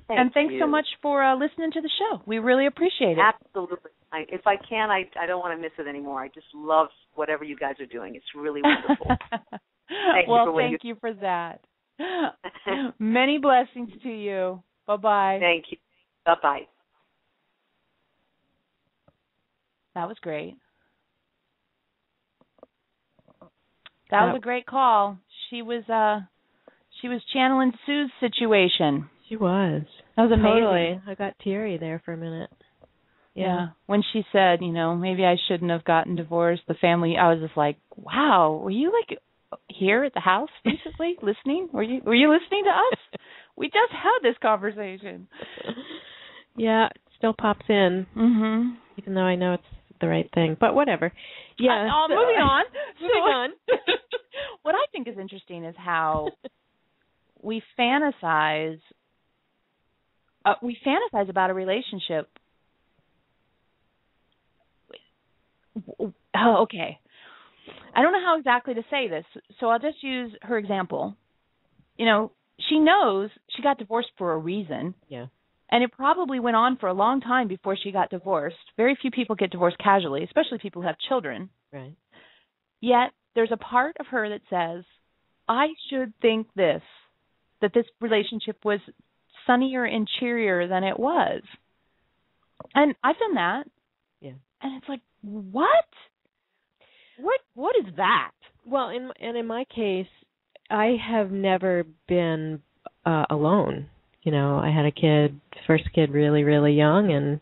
Thanks so much for listening to the show. We really appreciate it. Absolutely. If I can, I don't want to miss it anymore. I just love whatever you guys are doing. It's really wonderful. Thank you for that. Many blessings to you. Bye-bye. Thank you. Bye-bye. That was great. That was a great call. She was channeling Sue's situation. She was. That was amazing. Totally. I got teary there for a minute. Yeah. When she said, maybe I shouldn't have gotten divorced, the family, I was just like, wow, were you like here at the house recently listening? Were you listening to us? We just had this conversation. Yeah, it still pops in. Mm-hmm. Even though I know it's the right thing, but whatever. Yeah. Moving on. Moving on. What I think is interesting is how we fantasize about a relationship. Oh, okay. I don't know how exactly to say this, so I'll just use her example. She knows she got divorced for a reason. Yeah. And it probably went on for a long time before she got divorced. Very few people get divorced casually, especially people who have children. Right. Yet there's a part of her that says, I should think that this relationship was sunnier and cheerier than it was. And I've done that. Yeah. And it's like, what? What is that? Well, in my case, I have never been alone. I had a first kid really, really young, and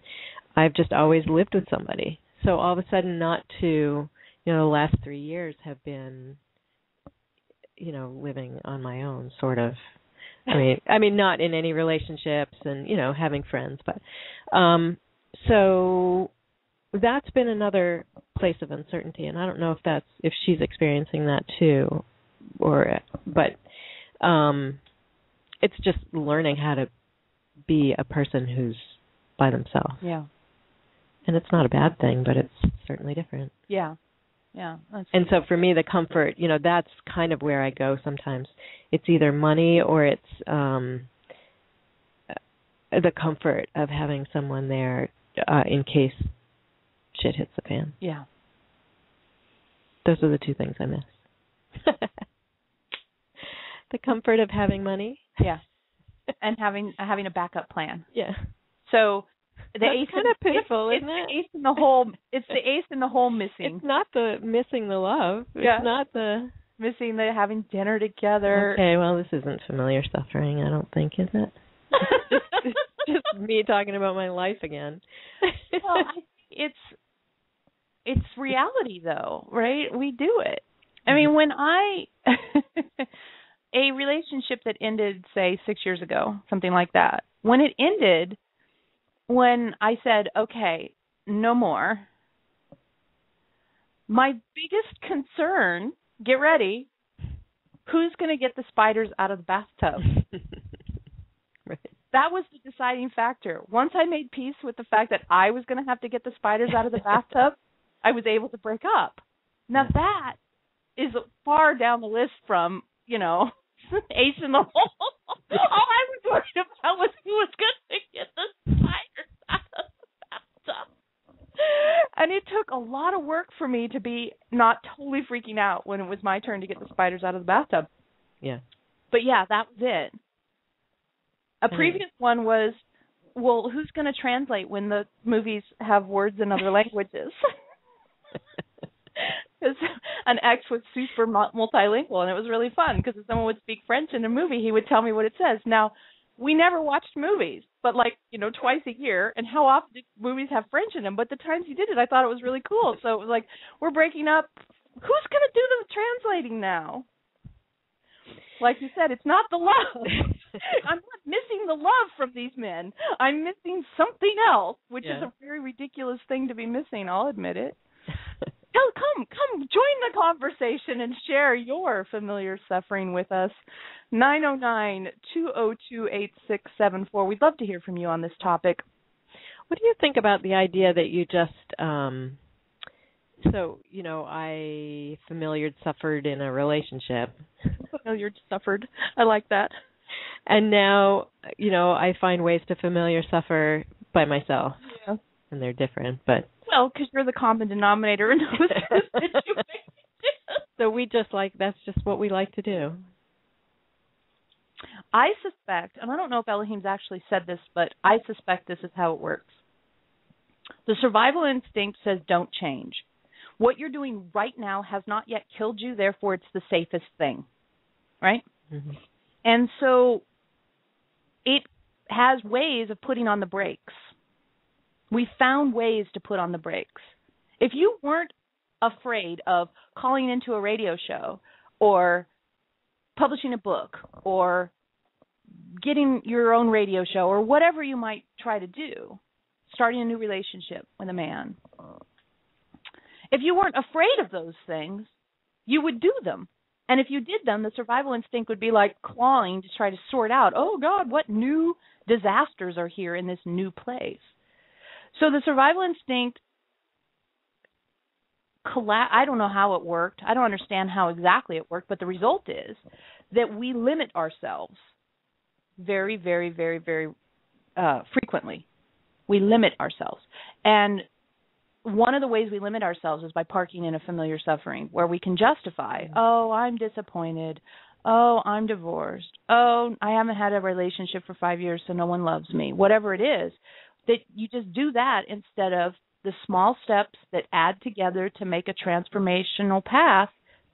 I've just always lived with somebody. So all of a sudden not to, the last 3 years have been, living on my own, sort of. I mean, not in any relationships and, having friends, but so that's been another place of uncertainty, and I don't know if she's experiencing that too, but it's just learning how to be a person who's by themselves. Yeah. And it's not a bad thing, but it's certainly different. Yeah. Yeah. And so for me, the comfort, that's kind of where I go sometimes. It's either money or it's the comfort of having someone there in case shit hits the fan. Yeah. Those are the two things I miss. The comfort of having money. Yeah. And having a backup plan. Yeah. So that's kind of pitiful, isn't it? It's the ace in the hole. It's the ace in the hole missing. It's not the missing the love. Yeah. It's not the missing the having dinner together. Okay, well, this isn't familiar suffering, I don't think, is it? just me talking about my life again. Well, it's reality, though, right? We do it. I mean, when a relationship that ended, say, 6 years ago, something like that, when it ended, when I said, okay, no more, my biggest concern, get ready, who's going to get the spiders out of the bathtub? Right. That was the deciding factor. Once I made peace with the fact that I was going to have to get the spiders out of the bathtub, I was able to break up. Now that is far down the list from, ace in the hole. All I was worried about was who was going to get the spiders out of the bathtub. And it took a lot of work for me to be not totally freaking out when it was my turn to get the spiders out of the bathtub. Yeah. But yeah, that was it. A previous one was, well, who's going to translate when the movies have words in other languages? Because an ex was super multilingual, and it was really fun because if someone would speak French in a movie, he would tell me what it says. Now, we never watched movies, but twice a year, and how often did movies have French in them? But the times he did it, I thought it was really cool. So it was like, we're breaking up. Who's going to do the translating now? Like you said, it's not the love. I'm not missing the love from these men. I'm missing something else, which is a very ridiculous thing to be missing. I'll admit it. Come, join the conversation and share your familiar suffering with us. 909-202-8674. We'd love to hear from you on this topic. What do you think about the idea that you just, I familiar suffered in a relationship. Familiar suffered. I like that. And now, I find ways to familiar suffer by myself. Yeah. And they're different, but... Well, because you're the common denominator in those situations. So that's just what we like to do. I suspect, and I don't know if Elohim's actually said this, but I suspect this is how it works. The survival instinct says don't change. What you're doing right now has not yet killed you, therefore it's the safest thing, right? Mm-hmm. And so it has ways of putting on the brakes. We found ways to put on the brakes. If you weren't afraid of calling into a radio show or publishing a book or getting your own radio show or whatever you might try to do, starting a new relationship with a man, if you weren't afraid of those things, you would do them. And if you did them, the survival instinct would be like clawing to try to sort out, oh, God, what new disasters are here in this new place? So the survival instinct, I don't know how it worked. I don't understand how exactly it worked, but the result is that we limit ourselves very, very, very, very frequently. We limit ourselves. And one of the ways we limit ourselves is by parking in a familiar suffering where we can justify, oh, I'm disappointed. Oh, I'm divorced. Oh, I haven't had a relationship for 5 years, so no one loves me. Whatever it is, that you just do that instead of the small steps that add together to make a transformational path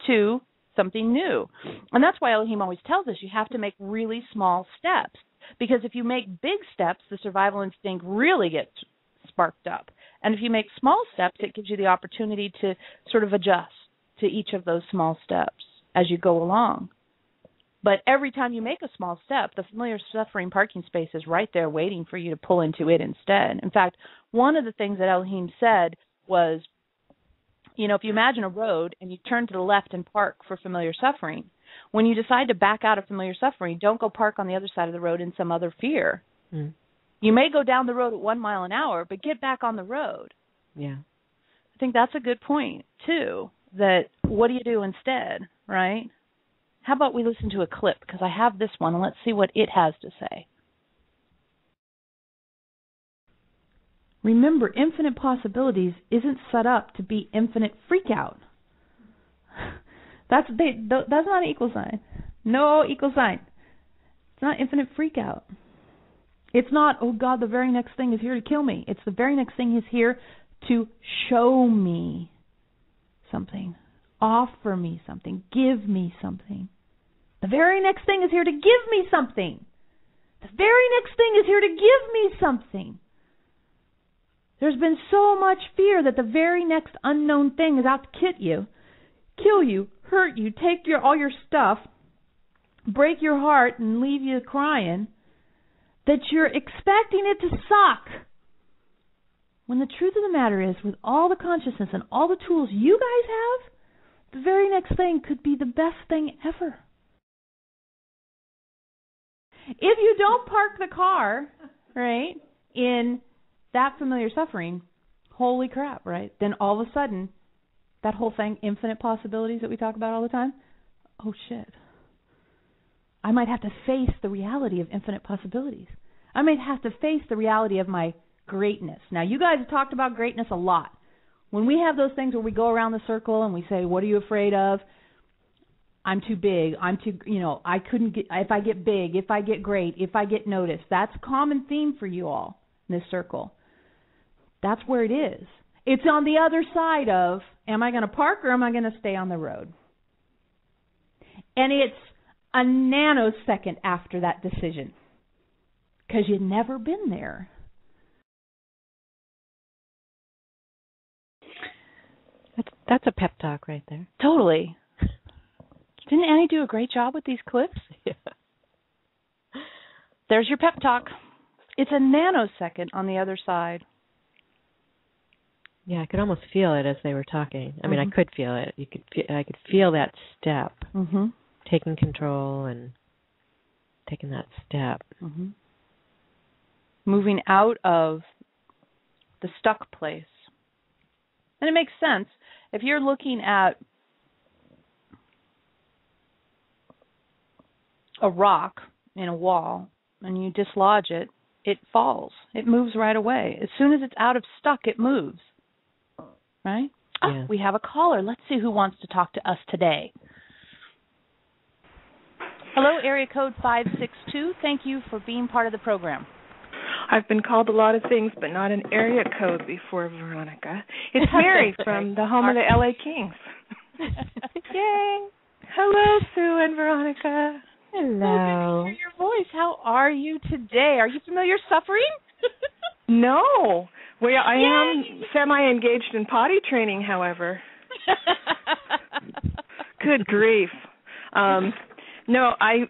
to something new. And that's why Elohim always tells us you have to make really small steps. Because if you make big steps, the survival instinct really gets sparked up. And if you make small steps, it gives you the opportunity to sort of adjust to each of those small steps as you go along. But every time you make a small step, the familiar suffering parking space is right there waiting for you to pull into it instead. In fact, one of the things that Eloheim said was, you know, if you imagine a road and you turn to the left and park for familiar suffering, when you decide to back out of familiar suffering, don't go park on the other side of the road in some other fear. Mm. You may go down the road at 1 mile an hour, but get back on the road. Yeah. I think that's a good point, too, that what do you do instead, right? How about we listen to a clip, because I have this one, and let's see what it has to say. Remember, infinite possibilities isn't set up to be infinite freak-out. That's not an equal sign. No equal sign. It's not infinite freak-out. It's not, oh God, the very next thing is here to kill me. It's the very next thing is here to show me something, offer me something, give me something. The very next thing is here to give me something. The very next thing is here to give me something. There's been so much fear that the very next unknown thing is out to kill you, hurt you, take all your stuff, break your heart and leave you crying, that you're expecting it to suck. When the truth of the matter is, with all the consciousness and all the tools you guys have, the very next thing could be the best thing ever. If you don't park the car, right, in that familiar suffering, holy crap, right? Then all of a sudden, that whole thing, infinite possibilities that we talk about all the time, oh shit. I might have to face the reality of infinite possibilities. I might have to face the reality of my greatness. Now, you guys have talked about greatness a lot. When we have those things where we go around the circle and we say, what are you afraid of? I'm too big. I'm too, I couldn't get, if I get big, if I get great, if I get noticed. That's a common theme for you all in this circle. That's where it is. It's on the other side of, am I going to park or am I going to stay on the road? And it's a nanosecond after that decision, because you've never been there. That's a pep talk right there. Totally. Didn't Annie do a great job with these clips? Yeah. There's your pep talk. It's a nanosecond on the other side. Yeah, I could almost feel it as they were talking. I mean, I could feel it. I could feel that step, taking control and taking that step. Mm-hmm. Moving out of the stuck place. And it makes sense. If you're looking at a rock in a wall and you dislodge it, it falls. It moves right away. As soon as it's out of stuck, it moves. Right? Yeah. We have a caller. Let's see who wants to talk to us today. Hello, area code 562. Thank you for being part of the program. I've been called a lot of things, but not an area code before, Veronica. It's Mary from the home of the LA Kings. Yay! Hello, Sue and Veronica. Hello. Good to hear your voice. How are you today? Are you familiar suffering? No. Well, I am semi-engaged in potty training, however. Good grief. No, I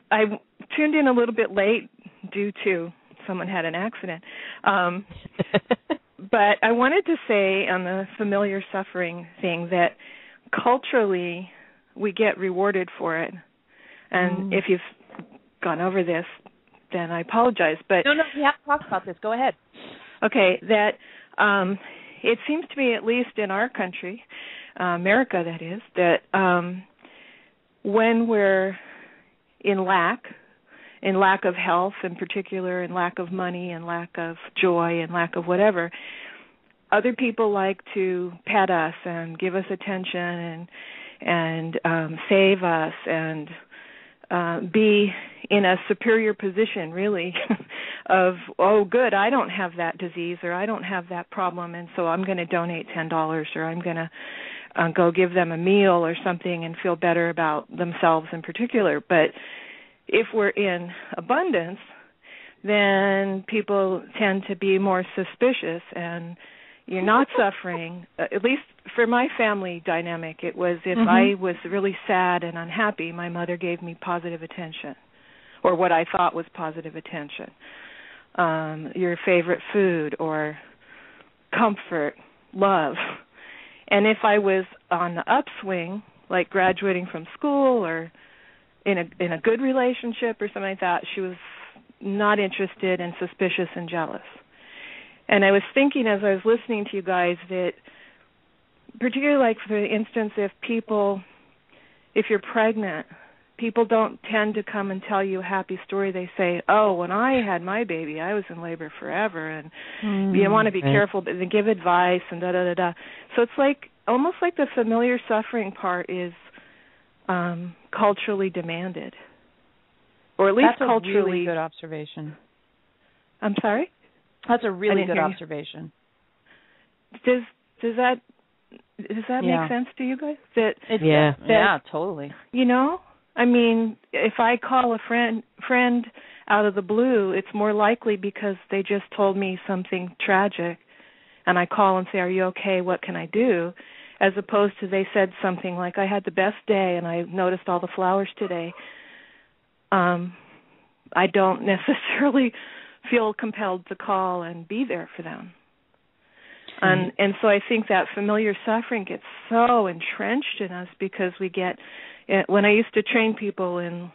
tuned in a little bit late due to someone had an accident. But I wanted to say on the familiar suffering thing that culturally we get rewarded for it. And if you've gone over this, then I apologize. But No, we have to talk about this. Go ahead. Okay, that it seems to me, at least in our country, America that is, that when we're in lack of health in particular, in lack of money, in lack of joy, in lack of whatever, other people like to pat us and give us attention and save us and be in a superior position, really, of, oh, good, I don't have that disease or I don't have that problem, and so I'm going to donate $10 or I'm going to go give them a meal or something and feel better about themselves in particular. But if we're in abundance, then people tend to be more suspicious, and you're not suffering. At least for my family dynamic, it was if I was really sad and unhappy, my mother gave me positive attention, or what I thought was positive attention. Your favorite food, or comfort, love. And if I was on the upswing, like graduating from school or in a good relationship or something like that, she was not interested and suspicious and jealous. And I was thinking as I was listening to you guys that, particularly like for instance, if you're pregnant, people don't tend to come and tell you a happy story. They say, oh, when I had my baby, I was in labor forever, and you want to be careful, but they give advice and da-da-da-da. So it's like, almost like the familiar suffering part is culturally demanded. Or at least That's culturally. That's a really good observation. I'm sorry? That's a really good observation. Does that make sense to you guys? Yeah, totally. You know? I mean, if I call a friend out of the blue, it's more likely because they just told me something tragic, and I call and say, are you okay? What can I do? As opposed to they said something like, I had the best day and I noticed all the flowers today. I don't necessarily feel compelled to call and be there for them. And so I think that familiar suffering gets so entrenched in us because we get, when I used to train people, and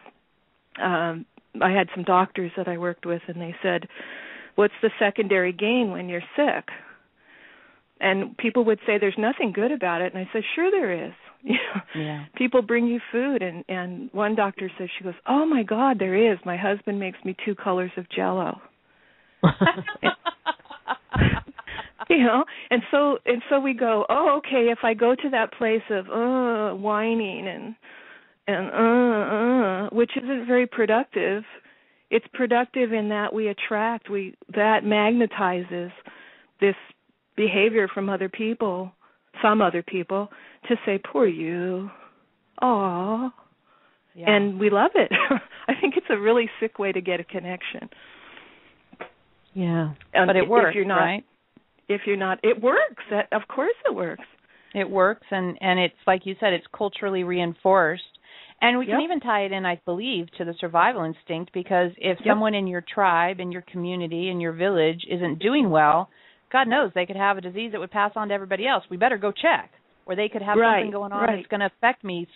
I had some doctors that I worked with, and they said, what's the secondary gain when you're sick? And people would say there's nothing good about it, and I said, sure there is. Yeah. People bring you food, and one doctor says, she goes, oh my God, there is. My husband makes me 2 colors of Jell-O. You know, and so we go, oh, okay, if I go to that place of whining and which isn't very productive, it's productive in that we attract, that magnetizes this behavior from other people, some other people, to say, poor you, aw, and we love it. I think it's a really sick way to get a connection. Yeah, but it works, right? If you're not, it works. Of course it works. It works, and it's like you said, it's culturally reinforced. And we can even tie it in, I believe, to the survival instinct, because if someone in your tribe, in your community, in your village isn't doing well, God knows they could have a disease that would pass on to everybody else. We better go check. Or they could have something going on that's going to affect me,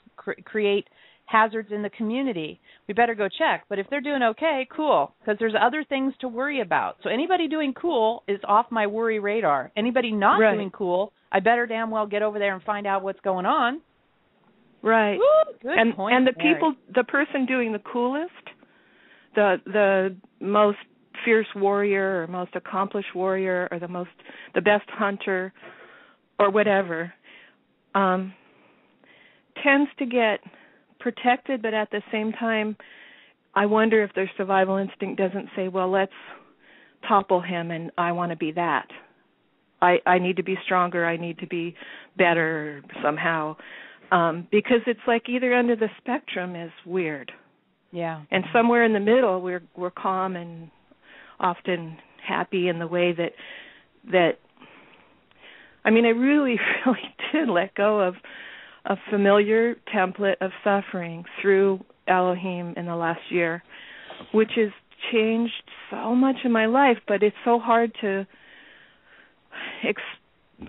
create hazards in the community. We better go check. But if they're doing okay, cool, because there's other things to worry about. So anybody doing cool is off my worry radar. Anybody not doing cool, I better damn well get over there and find out what's going on. Right. Woo, good point, and the Mary. people, the person doing the coolest, the most fierce warrior or most accomplished warrior or the best hunter or whatever, tends to get protected, but at the same time, I wonder if their survival instinct doesn't say, well, let's topple him, and I want to be that. I need to be stronger. I need to be better somehow. Because it's like either end of the spectrum is weird. Yeah. And somewhere in the middle, we're calm and often happy in the way that I mean, I really, really did let go of a familiar template of suffering through Elohim in the last year, which has changed so much in my life, but it's so hard to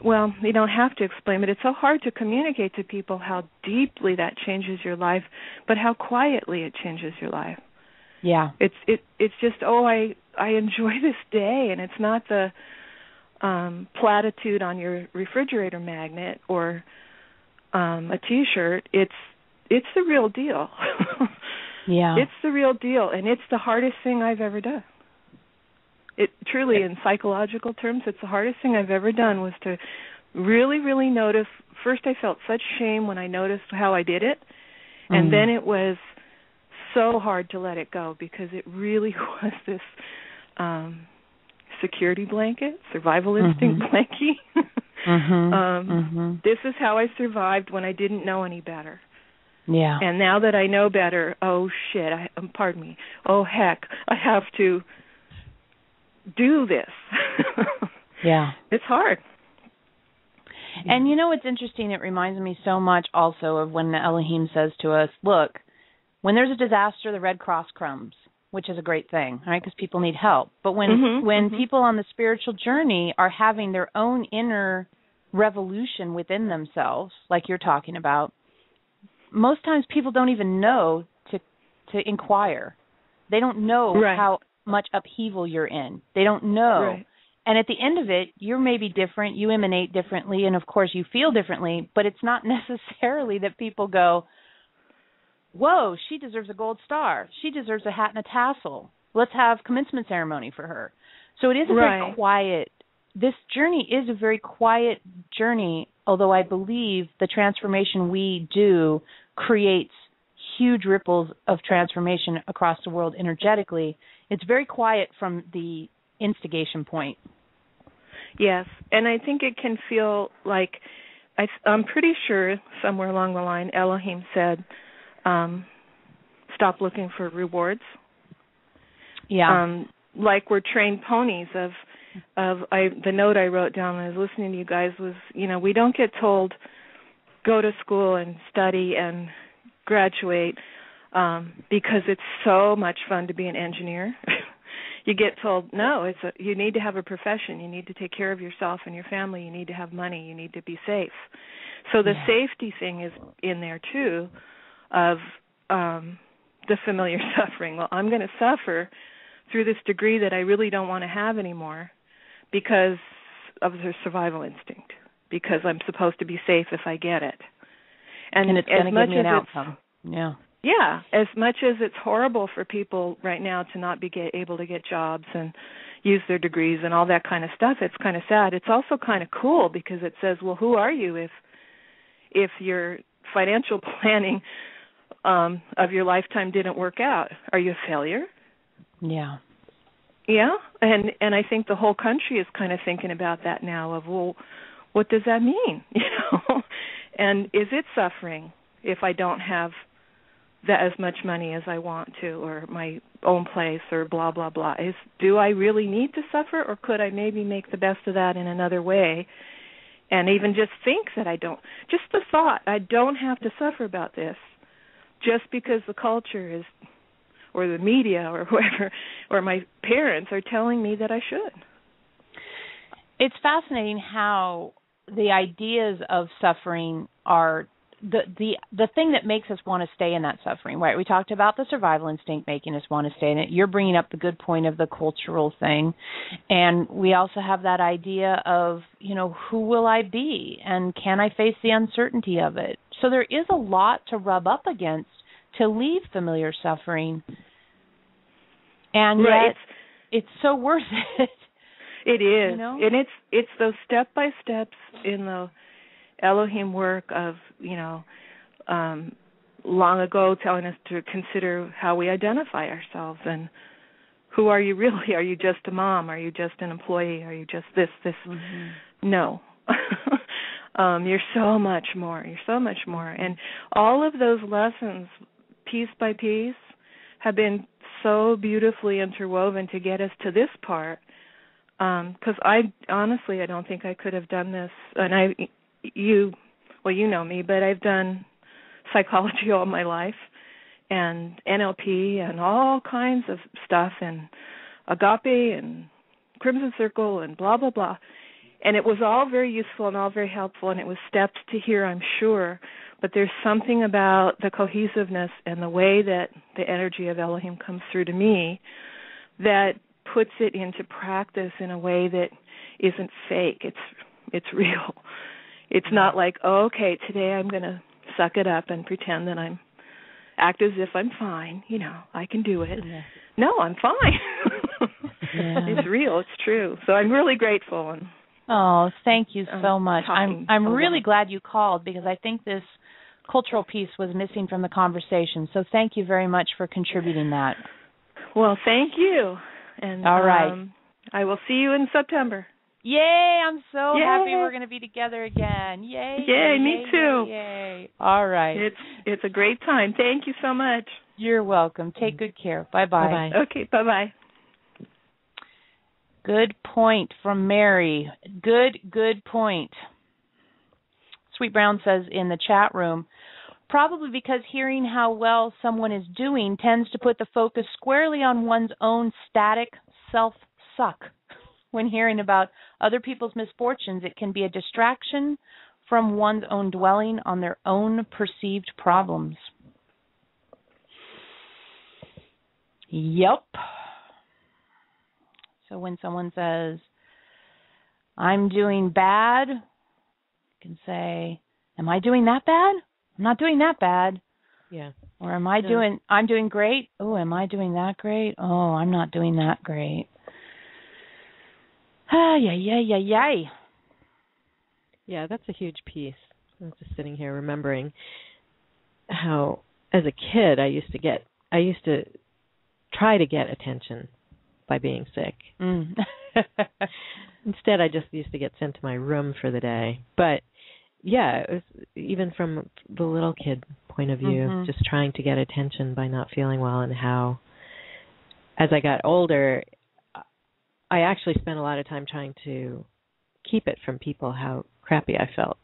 well, you don't have to explain, but it's so hard to communicate to people how deeply that changes your life, but how quietly it changes your life. Yeah. It's just, I enjoy this day, and it's not the platitude on your refrigerator magnet or a T-shirt. It's the real deal. Yeah. It's the real deal, and it's the hardest thing I've ever done. It truly, in psychological terms, it's the hardest thing I've ever done was to really, really notice. First, I felt such shame when I noticed how I did it, and then it was so hard to let it go because it really was this security blanket, survival instinct blankie. This is how I survived when I didn't know any better. Yeah. And now that I know better, oh shit, pardon me, oh heck, I have to do this. Yeah. It's hard. And you know what's interesting? It reminds me so much also of when Elohim says to us, look, when there's a disaster, the Red Cross comes, which is a great thing, right? Because people need help. But when people on the spiritual journey are having their own inner revolution within themselves, like you're talking about, most times people don't even know to inquire. They don't know how much upheaval you're in. They don't know. Right. And at the end of it, you're maybe different, you emanate differently, and of course you feel differently, but it's not necessarily that people go, whoa, she deserves a gold star. She deserves a hat and a tassel. Let's have commencement ceremony for her. So it is a very quiet, this journey is a very quiet journey, although I believe the transformation we do creates huge ripples of transformation across the world energetically. It's very quiet from the instigation point. Yes, and I think it can feel like, I'm pretty sure somewhere along the line Elohim said, stop looking for rewards. Yeah. Like we're trained ponies the note I wrote down when I was listening to you guys was, we don't get told go to school and study and graduate because it's so much fun to be an engineer. You get told, no, you need to have a profession. You need to take care of yourself and your family. You need to have money. You need to be safe. So the safety thing is in there, too, of the familiar suffering. Well, I'm going to suffer through this degree that I really don't want to have anymore because of the survival instinct, because I'm supposed to be safe if I get it. And it's going to give me an outcome. Yeah. Yeah, as much as it's horrible for people right now to not be able to get jobs and use their degrees and all that kind of stuff, it's kind of sad. It's also kind of cool because it says, well, who are you if your financial planning of your lifetime didn't work out? Are you a failure? Yeah. Yeah, and I think the whole country is kind of thinking about that now of, well, what does that mean? And is it suffering if I don't have that as much money as I want to, or my own place, or blah, blah, blah? Do I really need to suffer, or could I maybe make the best of that in another way? And even just think that just the thought, I don't have to suffer about this just because the culture is, or the media, or whoever, or my parents are telling me that I should. It's fascinating how the ideas of suffering are the thing that makes us want to stay in that suffering, right? We talked about the survival instinct making us want to stay in it. You're bringing up the good point of the cultural thing. And we also have that idea of, who will I be? And can I face the uncertainty of it? So there is a lot to rub up against to leave familiar suffering. And yet it's so worth it. It is. And it's those step-by-steps in the Elohim work of, long ago telling us to consider how we identify ourselves and who are you really? Are you just a mom? Are you just an employee? Are you just this? Mm-hmm. No. You're so much more. You're so much more. And all of those lessons, piece by piece, have been so beautifully interwoven to get us to this part. Because I don't think I could have done this. And you know me, but I've done psychology all my life and NLP and all kinds of stuff and Agape and Crimson Circle and blah, blah, blah. And it was all very useful and all very helpful, and it was steps to here, I'm sure. But there's something about the cohesiveness and the way that the energy of Elohim comes through to me that puts it into practice in a way that isn't fake. It's real. It's not like, okay, today I'm going to suck it up and pretend that I'm act as if I'm fine. I can do it. Yeah. No, I'm fine. Yeah. It's real. It's true. So I'm really grateful. And oh, thank you so much. I'm really glad you called because I think this cultural piece was missing from the conversation. So thank you very much for contributing that. Well, thank you. And all right. I will see you in September. Yay, I'm so happy we're going to be together again. Yay. Yay, me too. Yay. All right. It's a great time. Thank you so much. You're welcome. Take good care. Bye-bye. Bye-bye. Okay, bye-bye. Good point from Mary. Good point. Sweet Brown says in the chat room, probably because hearing how well someone is doing tends to put the focus squarely on one's own static self-suck. When hearing about other people's misfortunes, it can be a distraction from one's own dwelling on their own perceived problems. Yep. So when someone says, I'm doing bad, you can say, am I doing that bad? I'm not doing that bad. Yeah. Or I'm doing great? Oh, am I doing that great? Oh, I'm not doing that great. Yeah. Yeah, that's a huge piece. I was just sitting here remembering how, as a kid, I used to try to get attention by being sick. Instead, I just used to get sent to my room for the day. But yeah, it was even from the little kid point of view, just trying to get attention by not feeling well, and how, as I got older, I actually spent a lot of time trying to keep it from people how crappy I felt.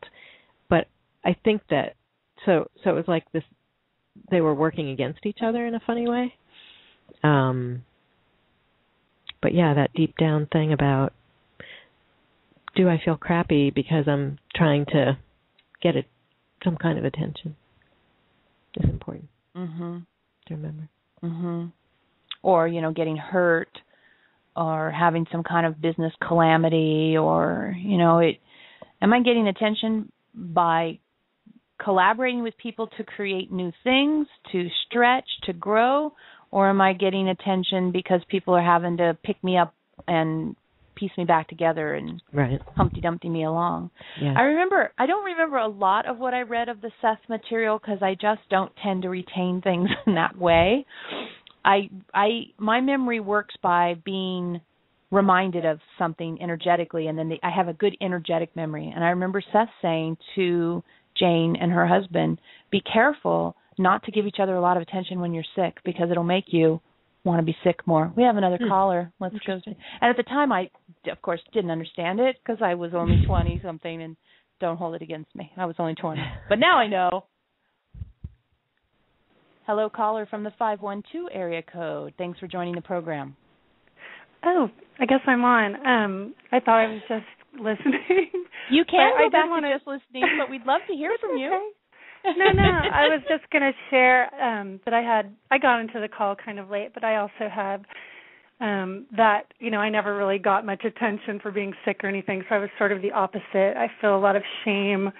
But I think that, so it was like this, they were working against each other in a funny way. But yeah, that deep down thing about, do I feel crappy because I'm trying to get some kind of attention is important to remember. Or, getting hurt, or having some kind of business calamity, or, am I getting attention by collaborating with people to create new things, to stretch, to grow, or am I getting attention because people are having to pick me up and piece me back together and Humpty Dumpty me along? Yeah. I don't remember a lot of what I read of the Seth material because I just don't tend to retain things in that way. My memory works by being reminded of something energetically, and then I have a good energetic memory. And I remember Seth saying to Jane and her husband, be careful not to give each other a lot of attention when you're sick, because it'll make you want to be sick more. We have another caller. Let's go. And at the time, I, of course, didn't understand it because I was only 20-something, and don't hold it against me. I was only 20. But now I know. Hello, caller from the 512 area code. Thanks for joining the program. Oh, I guess I'm on. I thought I was just listening. You can go back to just listening, but we'd love to hear from you. No, I was just going to share that I got into the call kind of late, but I also had that, I never really got much attention for being sick or anything, so I was sort of the opposite. I feel a lot of shame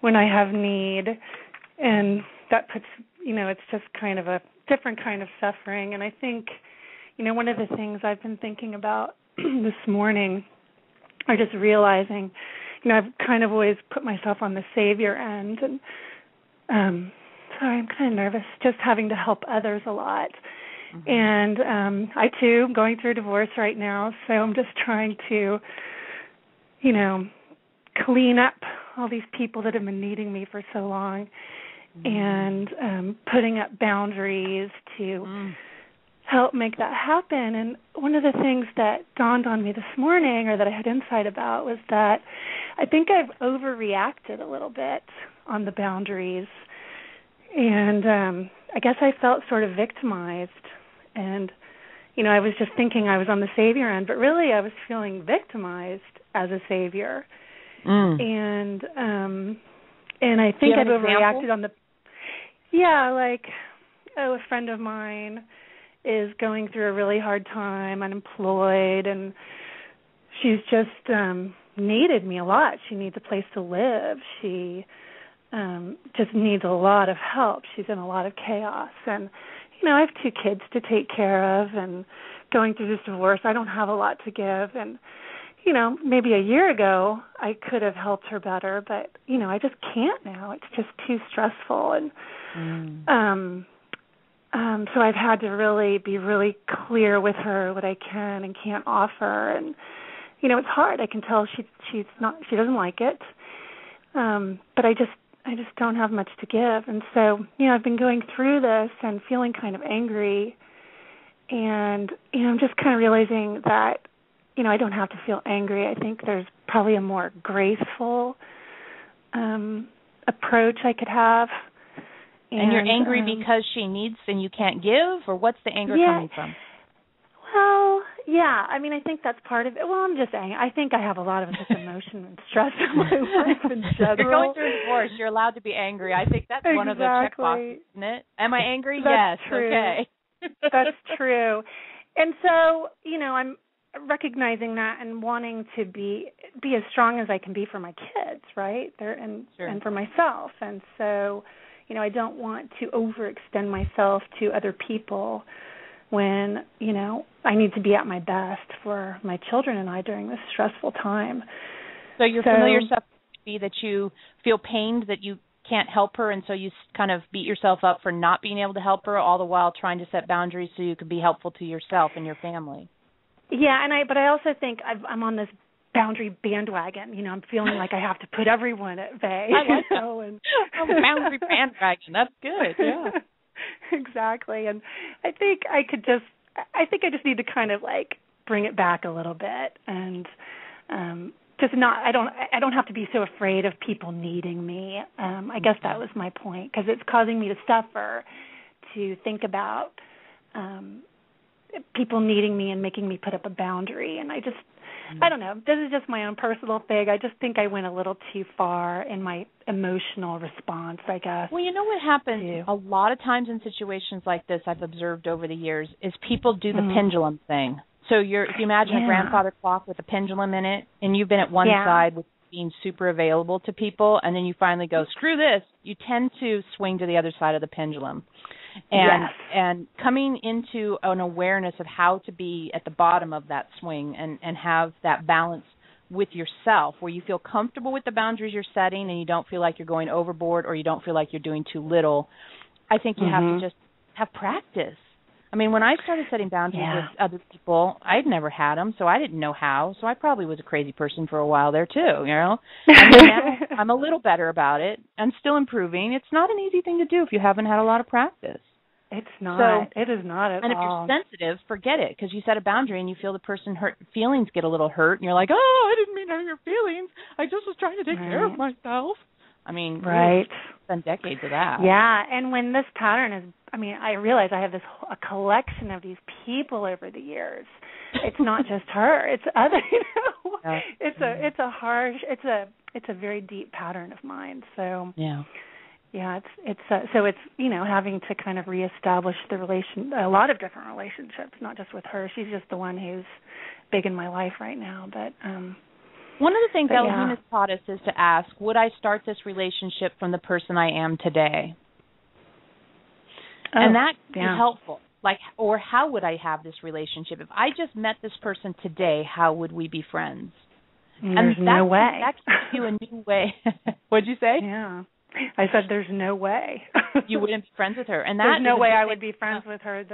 when I have need, and that puts, it's just kind of a different kind of suffering. And I think, one of the things I've been thinking about this morning, or just realizing, I've kind of always put myself on the savior end, and sorry, I'm kind of nervous, just having to help others a lot. And I, too, am going through a divorce right now, so I'm just trying to, clean up all these people that have been needing me for so long, and putting up boundaries to help make that happen. And one of the things that dawned on me this morning, or that I had insight about, was that I think I've overreacted a little bit on the boundaries. And I guess I felt sort of victimized. And, I was just thinking I was on the savior end, but really I was feeling victimized as a savior. And I think I've overreacted on the... Yeah, like, a friend of mine is going through a really hard time, unemployed, and she's just needed me a lot. She needs a place to live. She just needs a lot of help. She's in a lot of chaos. And, I have 2 kids to take care of, and going through this divorce, I don't have a lot to give. And, maybe a year ago I could have helped her better, but, I just can't now. It's just too stressful. And so I've had to really be really clear with her what I can and can't offer. And, it's hard. I can tell she doesn't like it. But I just don't have much to give. And so, I've been going through this and feeling kind of angry. And, I'm just kind of realizing that, I don't have to feel angry. I think there's probably a more graceful approach I could have. And you're angry because she needs and you can't give, or what's the anger coming from? Well, yeah. I mean, I think that's part of it. Well, I'm just saying, I think I have a lot of just emotion and stress in my life in general. You're going through a divorce. You're allowed to be angry. I think that's one of the checkboxes, isn't it? Am I angry? That's yes. True. Okay. That's true. And so, I'm recognizing that and wanting to be as strong as I can be for my kids, right? And for myself. And so, I don't want to overextend myself to other people when, I need to be at my best for my children and I during this stressful time. So your familiar stuff would be that you feel pained that you can't help her, and so you kind of beat yourself up for not being able to help her, all the while trying to set boundaries so you can be helpful to yourself and your family. Yeah, but I also think I'm on this boundary bandwagon. I'm feeling like I have to put everyone at bay. I like that. Boundary bandwagon. That's good. Yeah. Exactly. And I think I just need to kind of like bring it back a little bit and just not. I don't have to be so afraid of people needing me. I guess that was my point, because it's causing me to suffer to think about people needing me and making me put up a boundary. And I don't know. This is just my own personal thing. I just think I went a little too far in my emotional response, I guess. Well, you know what happens a lot of times in situations like this, I've observed over the years, is people do the pendulum thing. So if you imagine a grandfather clock with a pendulum in it, and you've been at one side with being super available to people, and then you finally go, screw this, you tend to swing to the other side of the pendulum. And coming into an awareness of how to be at the bottom of that swing and have that balance with yourself where you feel comfortable with the boundaries you're setting and you don't feel like you're going overboard or you don't feel like you're doing too little, I think you have to just have practice. I mean, when I started setting boundaries with other people, I'd never had them, so I didn't know how. So I probably was a crazy person for a while there too, And now I'm a little better about it. I'm still improving. It's not an easy thing to do if you haven't had a lot of practice. It's not. It is not at all. And if you're sensitive, forget it, because you set a boundary and you feel the person hurt. Feelings get a little hurt, and you're like, oh, I didn't mean to hurt your feelings. I just was trying to take care of myself. I mean, it's been decades of that. Yeah, and when this pattern is, I realize I have a collection of these people over the years. It's not just her; it's other. It's a harsh. It's a very deep pattern of mine. So it's having to kind of reestablish a lot of different relationships, not just with her. She's just the one who's big in my life right now, but. One of the things Eloheim has taught us is to ask, would I start this relationship from the person I am today? And that can be helpful. Or how would I have this relationship? If I just met this person today, how would we be friends? There's no way. That gives you a new way. What'd you say? Yeah. I said there's no way. You wouldn't be friends with her. And there's no way I would be friends with her.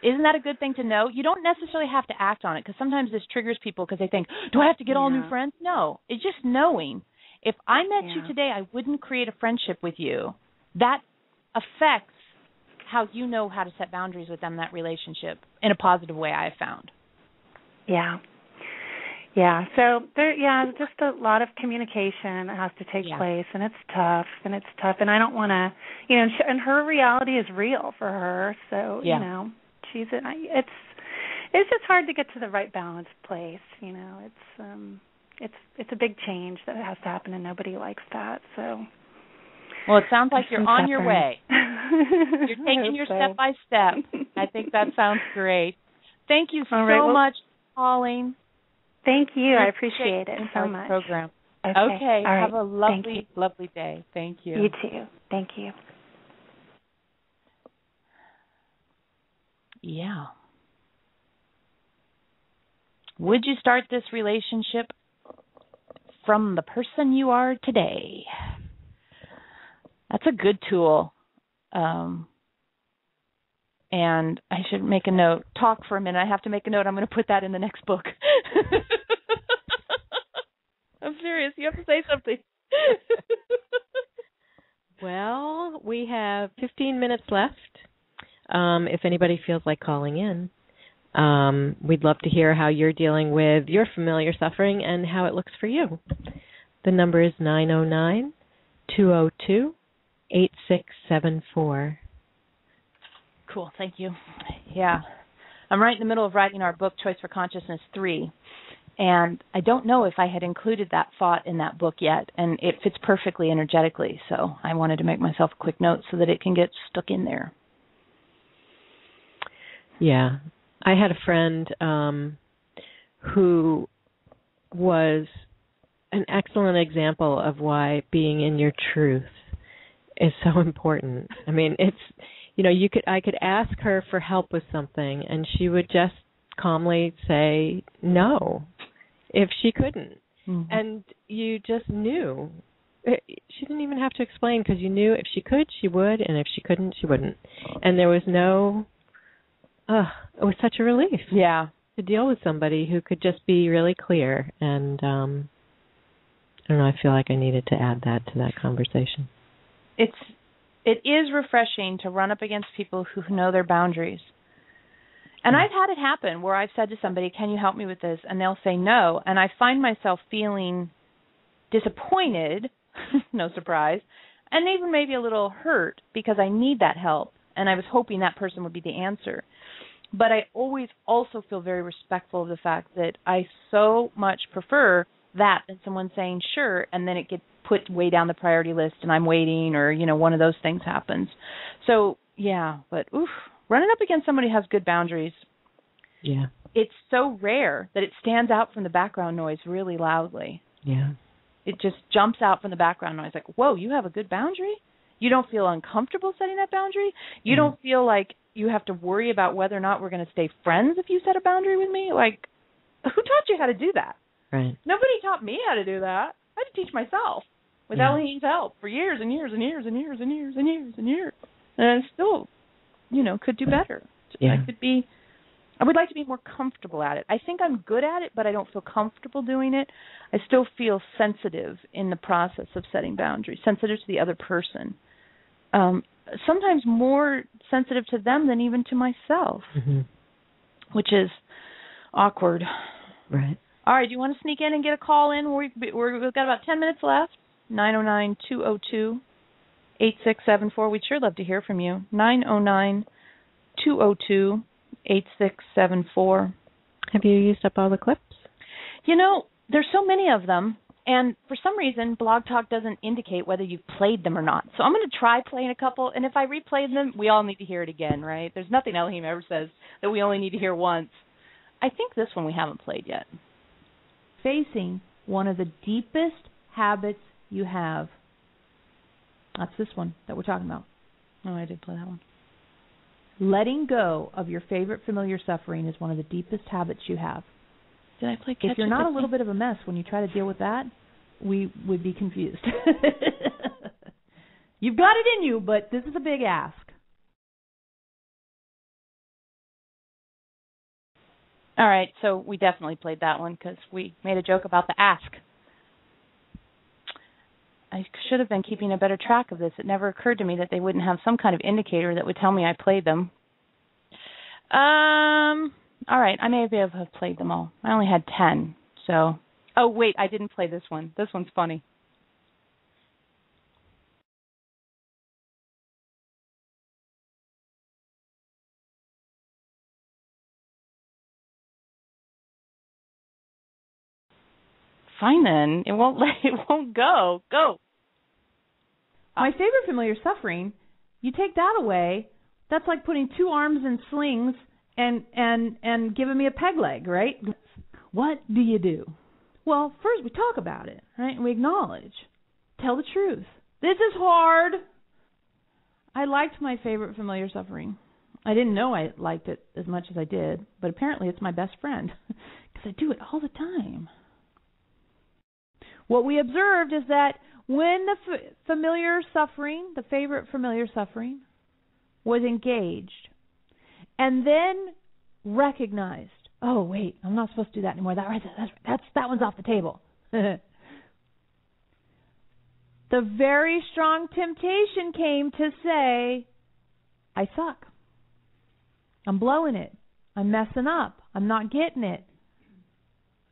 Isn't that a good thing to know? You don't necessarily have to act on it, because sometimes this triggers people because they think, do I have to get all new friends? No. It's just knowing. If I met you today, I wouldn't create a friendship with you. That affects how you know how to set boundaries with them, that relationship, in a positive way, I have found. Yeah. Yeah. So, just a lot of communication has to take place, and it's tough. And I don't want to, and her reality is real for her. So, it's just hard to get to the right balance place. It's a big change that has to happen, and nobody likes that. So. Well, it sounds like you're on your way. You're taking your step by step. I think that sounds great. Thank you so much for calling. Thank you. I appreciate it so much. Program. Okay. All right. Have a lovely day. Thank you. You too. Thank you. Yeah. Would you start this relationship from the person you are today? That's a good tool. And I should make a note. Talk for a minute. I have to make a note. I'm going to put that in the next book. I'm serious. You have to say something. Well, we have 15 minutes left. If anybody feels like calling in. We'd love to hear how you're dealing with your familiar suffering and how it looks for you. The number is 909-202-8674. Cool, thank you. Yeah. I'm right in the middle of writing our book, Choice for Consciousness 3. And I don't know if I had included that thought in that book yet, and it fits perfectly energetically. So I wanted to make myself a quick note so that it can get stuck in there. Yeah. I had a friend who was an excellent example of why being in your truth is so important. I mean, it's, you know, I could ask her for help with something, and she would just calmly say no if she couldn't. Mm-hmm. And you just knew. She didn't even have to explain, because you knew if she could, she would, and if she couldn't, she wouldn't. And there was no, it was such a relief. Yeah. To deal with somebody who could just be really clear. And I don't know, I feel like I needed to add that to that conversation. It is refreshing to run up against people who know their boundaries. And I've had it happen where I've said to somebody, can you help me with this? And they'll say no. And I find myself feeling disappointed, no surprise, and even maybe a little hurt because I need that help. And I was hoping that person would be the answer. But I always also feel very respectful of the fact that I so much prefer that than someone saying sure, and then it gets put way down the priority list and I'm waiting, or, you know, one of those things happens. So, yeah, but running up against somebody who has good boundaries, yeah, it's so rare that it stands out from the background noise really loudly. Yeah. It just jumps out from the background noise like, whoa, you have a good boundary? You don't feel uncomfortable setting that boundary? You don't feel like you have to worry about whether or not we're going to stay friends if you set a boundary with me? Like, who taught you how to do that? Right. Nobody taught me how to do that. I had to teach myself with Elohim's help for years and years and years and years and years and years and years. And I still, you know, could do better. Yeah. I would like to be more comfortable at it. I think I'm good at it, but I don't feel comfortable doing it. I still feel sensitive in the process of setting boundaries, sensitive to the other person. Sometimes more sensitive to them than even to myself, which is awkward. Right. All right, do you want to sneak in and get a call in? We've got about 10 minutes left. 909-202-8674. We'd sure love to hear from you. 909-202-8674. Have you used up all the clips? You know, there's so many of them, and for some reason, Blog Talk doesn't indicate whether you've played them or not. So I'm going to try playing a couple, and if I replay them, we all need to hear it again, right? There's nothing Elohim ever says that we only need to hear once. I think this one we haven't played yet. Facing one of the deepest habits you have. That's this one that we're talking about. Oh, I did play that one. Letting go of your favorite familiar suffering is one of the deepest habits you have. Did I play catch? If you're not a little bit of a mess when you try to deal with that, we would be confused. You've got it in you, but this is a big ask. All right, so we definitely played that one because we made a joke about the ask. I should have been keeping a better track of this. It never occurred to me that they wouldn't have some kind of indicator that would tell me I played them. All right, I may be able to have played them all. I only had 10, so... Oh, wait, I didn't play this one. This one's funny. Fine then. It won't go. Go. My favorite familiar suffering, you take that away, that's like putting two arms in slings and giving me a peg leg, right? What do you do? Well, first we talk about it, right? And we acknowledge. Tell the truth. This is hard. I liked my favorite familiar suffering. I didn't know I liked it as much as I did, but apparently it's my best friend because I do it all the time. What we observed is that when the familiar suffering, the favorite familiar suffering, was engaged and then recognized, oh, wait, I'm not supposed to do that anymore. That one's off the table. The very strong temptation came to say, I suck. I'm blowing it. I'm messing up. I'm not getting it.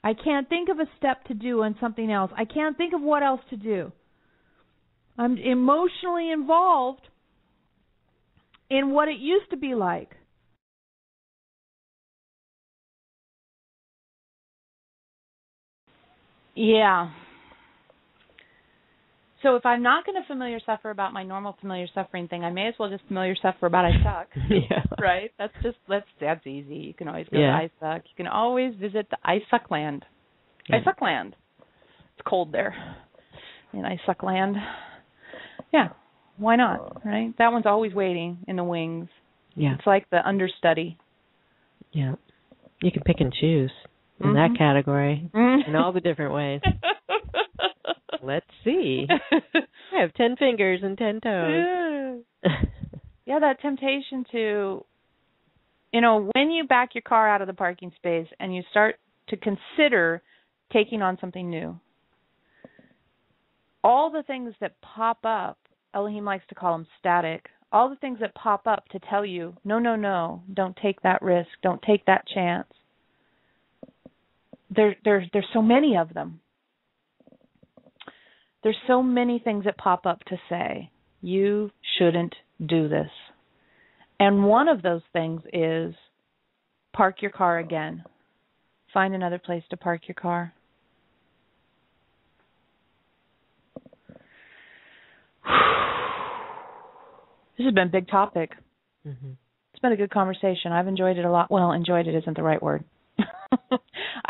I can't think of a step to do on something else. I can't think of what else to do. I'm emotionally involved in what it used to be like. Yeah. So if I'm not going to familiar suffer about my normal familiar suffering thing, I may as well just familiar suffer about I suck. Yeah. Right? That's easy. You can always go to I suck. You can always visit the I suck land. Yeah. I suck land. It's cold there. In I suck land. Yeah. Why not? Right? That one's always waiting in the wings. Yeah. It's like the understudy. Yeah. You can pick and choose in that category in all the different ways. Let's see. I have 10 fingers and 10 toes. Yeah, that temptation to, when you back your car out of the parking space and you start to consider taking on something new, all the things that pop up, Elohim likes to call them static, all the things that pop up to tell you, no, don't take that risk, don't take that chance. There's so many of them. There's so many things that pop up to say, you shouldn't do this. And one of those things is park your car again. Find another place to park your car. This has been a big topic. Mm-hmm. It's been a good conversation. I've enjoyed it a lot. Well, enjoyed it isn't the right word.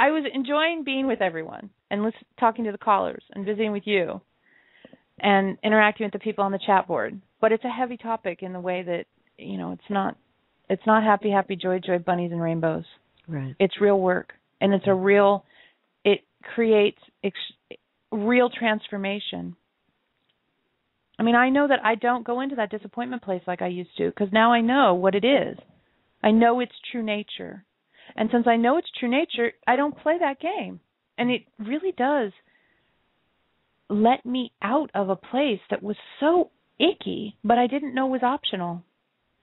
I was enjoying being with everyone and talking to the callers and visiting with you and interacting with the people on the chat board. But it's a heavy topic in the way that, it's not happy, happy, joy, joy, bunnies and rainbows. Right. It's real work. And it creates real transformation. I mean, I know that I don't go into that disappointment place like I used to because now I know what it is. I know its true nature. And since I know its true nature, I don't play that game. And it really does let me out of a place that was so icky, but I didn't know was optional.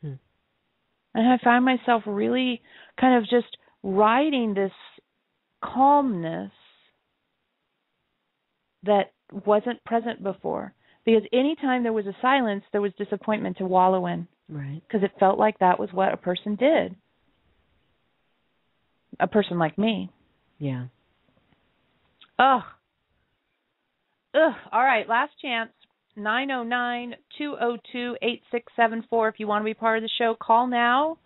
And I find myself really kind of just riding this calmness that wasn't present before. Because anytime there was a silence, there was disappointment to wallow in. Right. Because it felt like that was what a person did. A person like me. Yeah. Ugh. All right, last chance. 909-202-8674. If you want to be part of the show, call now.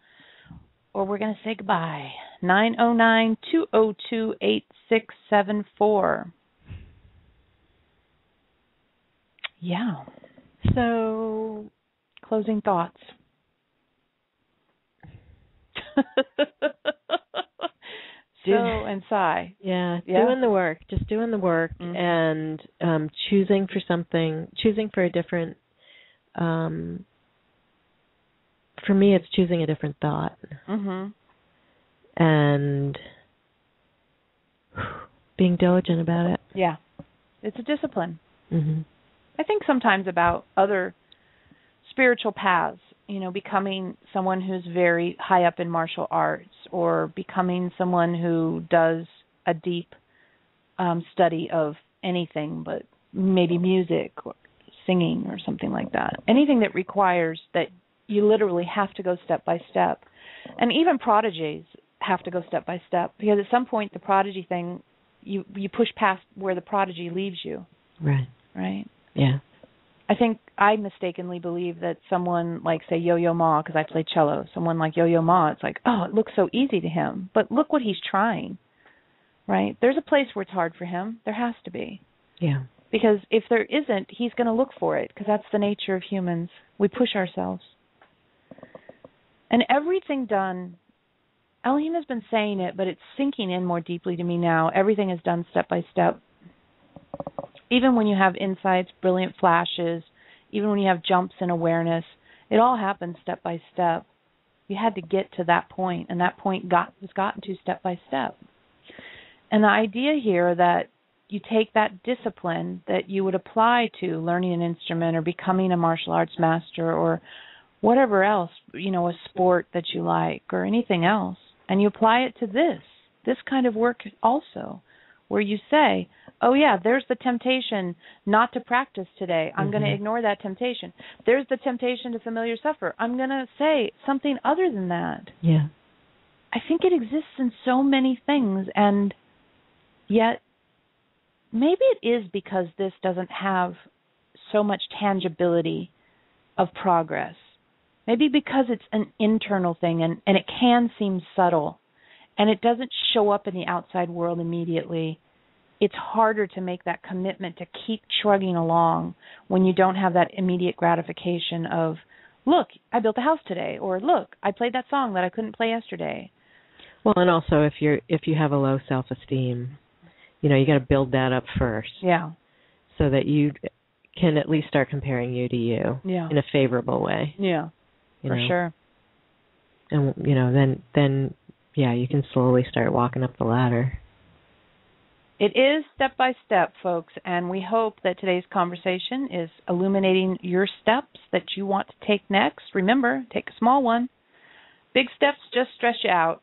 Or we're going to say goodbye. 909-202-8674. Yeah. So, closing thoughts. And sigh. Yeah, doing the work, just doing the work, and choosing for a different, for me it's choosing a different thought. And being diligent about it. Yeah, it's a discipline. I think sometimes about other spiritual paths, becoming someone who's very high up in martial arts or becoming someone who does a deep study of anything but maybe music or singing or something like that. Anything that requires that you literally have to go step by step. And even prodigies have to go step by step because at some point the prodigy thing, you push past where the prodigy leaves you. Right. Right? Yeah. I think I mistakenly believe that someone like, say, Yo-Yo Ma, because I play cello, someone like Yo-Yo Ma, it's like, oh, it looks so easy to him. But look what he's trying, right? There's a place where it's hard for him. There has to be. Yeah. Because if there isn't, he's going to look for it, because that's the nature of humans. We push ourselves. And everything done, Elohim has been saying it, but it's sinking in more deeply to me now. Everything is done step by step. Even when you have insights, brilliant flashes, even when you have jumps in awareness, it all happens step by step. You had to get to that point, and that point was gotten to step by step. And the idea here that you take that discipline that you would apply to learning an instrument or becoming a martial arts master or whatever else, a sport that you like or anything else, and you apply it to this kind of work also, where you say, oh, yeah, there's the temptation not to practice today. I'm going to ignore that temptation. There's the temptation to familiar suffer. I'm going to say something other than that. Yeah. I think it exists in so many things, and yet maybe it is because this doesn't have so much tangibility of progress. Maybe because it's an internal thing, and it can seem subtle, and it doesn't show up in the outside world immediately. It's harder to make that commitment to keep trugging along when you don't have that immediate gratification of, look, I built a house today, or look, I played that song that I couldn't play yesterday. Well, and also if you have a low self-esteem, you got to build that up first. Yeah. So that you can at least start comparing you to you in a favorable way. Yeah. For sure. And then you can slowly start walking up the ladder. It is step by step, folks, and we hope that today's conversation is illuminating your steps that you want to take next. Remember, take a small one. Big steps just stress you out.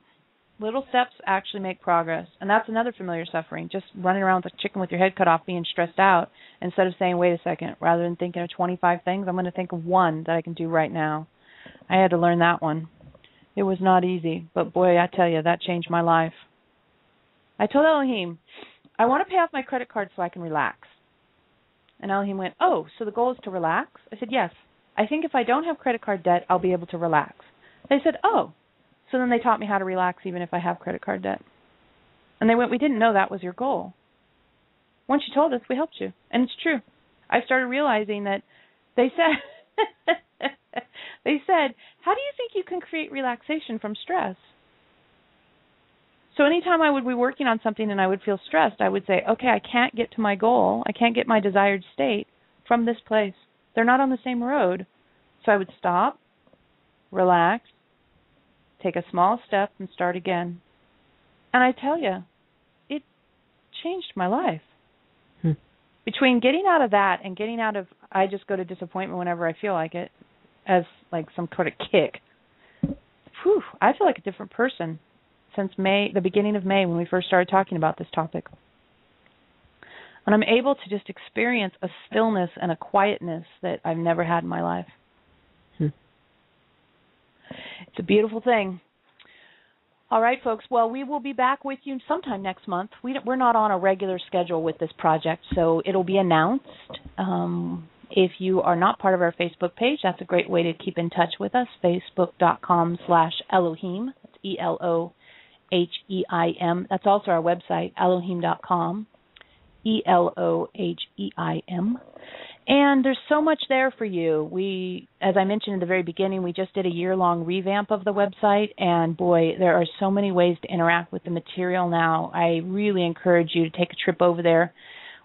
Little steps actually make progress, and that's another familiar suffering, just running around with a chicken with your head cut off being stressed out instead of saying, wait a second, rather than thinking of 25 things, I'm going to think of one that I can do right now. I had to learn that one. It was not easy, but boy, I tell you, that changed my life. I told Elohim, I want to pay off my credit card so I can relax. And Elohim went, oh, so the goal is to relax? I said, yes. I think if I don't have credit card debt, I'll be able to relax. They said, oh. So then they taught me how to relax even if I have credit card debt. And they went, we didn't know that was your goal. Once you told us, we helped you. And it's true. I started realizing that they said, how do you think you can create relaxation from stress? So anytime I would be working on something and I would feel stressed, I would say, okay, I can't get to my goal. I can't get my desired state from this place. They're not on the same road. So I would stop, relax, take a small step, and start again. And I tell you, it changed my life. Between getting out of that and getting out of, I just go to disappointment whenever I feel like it, as like some sort of kick, I feel like a different person since May, the beginning of May, when we first started talking about this topic. And I'm able to just experience a stillness and a quietness that I've never had in my life. It's a beautiful thing. All right, folks. Well, we will be back with you sometime next month. We're not on a regular schedule with this project, so it'll be announced. If you are not part of our Facebook page, that's a great way to keep in touch with us, facebook.com/Eloheim. That's ELOHEIM. That's also our website, Eloheim.com, ELOHEIM. And there's so much there for you. As I mentioned at the very beginning, we just did a year-long revamp of the website, and boy, there are so many ways to interact with the material now. I really encourage you to take a trip over there.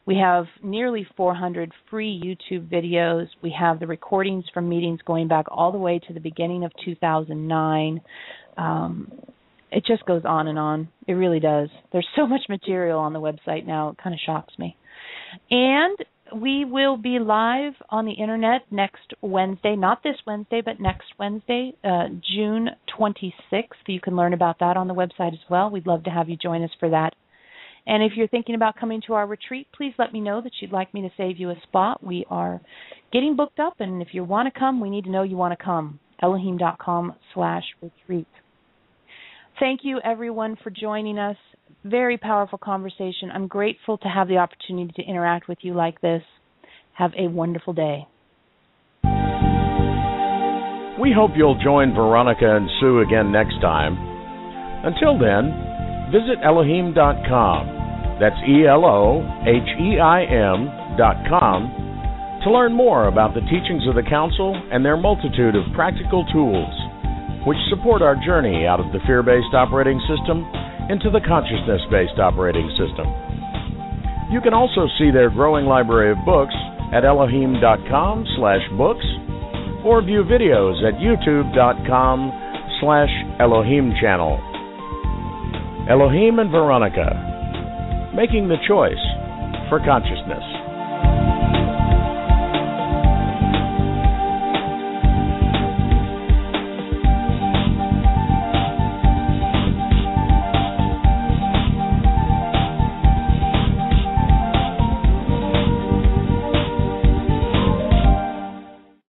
We have nearly 400 free YouTube videos. We have the recordings from meetings going back all the way to the beginning of 2009. It just goes on and on. It really does. There's so much material on the website now, it kind of shocks me. And we will be live on the Internet next Wednesday, not this Wednesday, but next Wednesday, June 26th. You can learn about that on the website as well. We'd love to have you join us for that. And if you're thinking about coming to our retreat, please let me know that you'd like me to save you a spot. We are getting booked up, and if you want to come, we need to know you want to come. Elohim.com/retreat. Thank you, everyone, for joining us. Very powerful conversation. I'm grateful to have the opportunity to interact with you like this. Have a wonderful day. We hope you'll join Veronica and Sue again next time. Until then, visit Eloheim.com. That's ELOHEIM.com to learn more about the teachings of the Council and their multitude of practical tools, which support our journey out of the fear-based operating system into the consciousness-based operating system. You can also see their growing library of books at Eloheim.com/books or view videos at YouTube.com/Eloheim channel. Elohim and Veronica, making the choice for consciousness.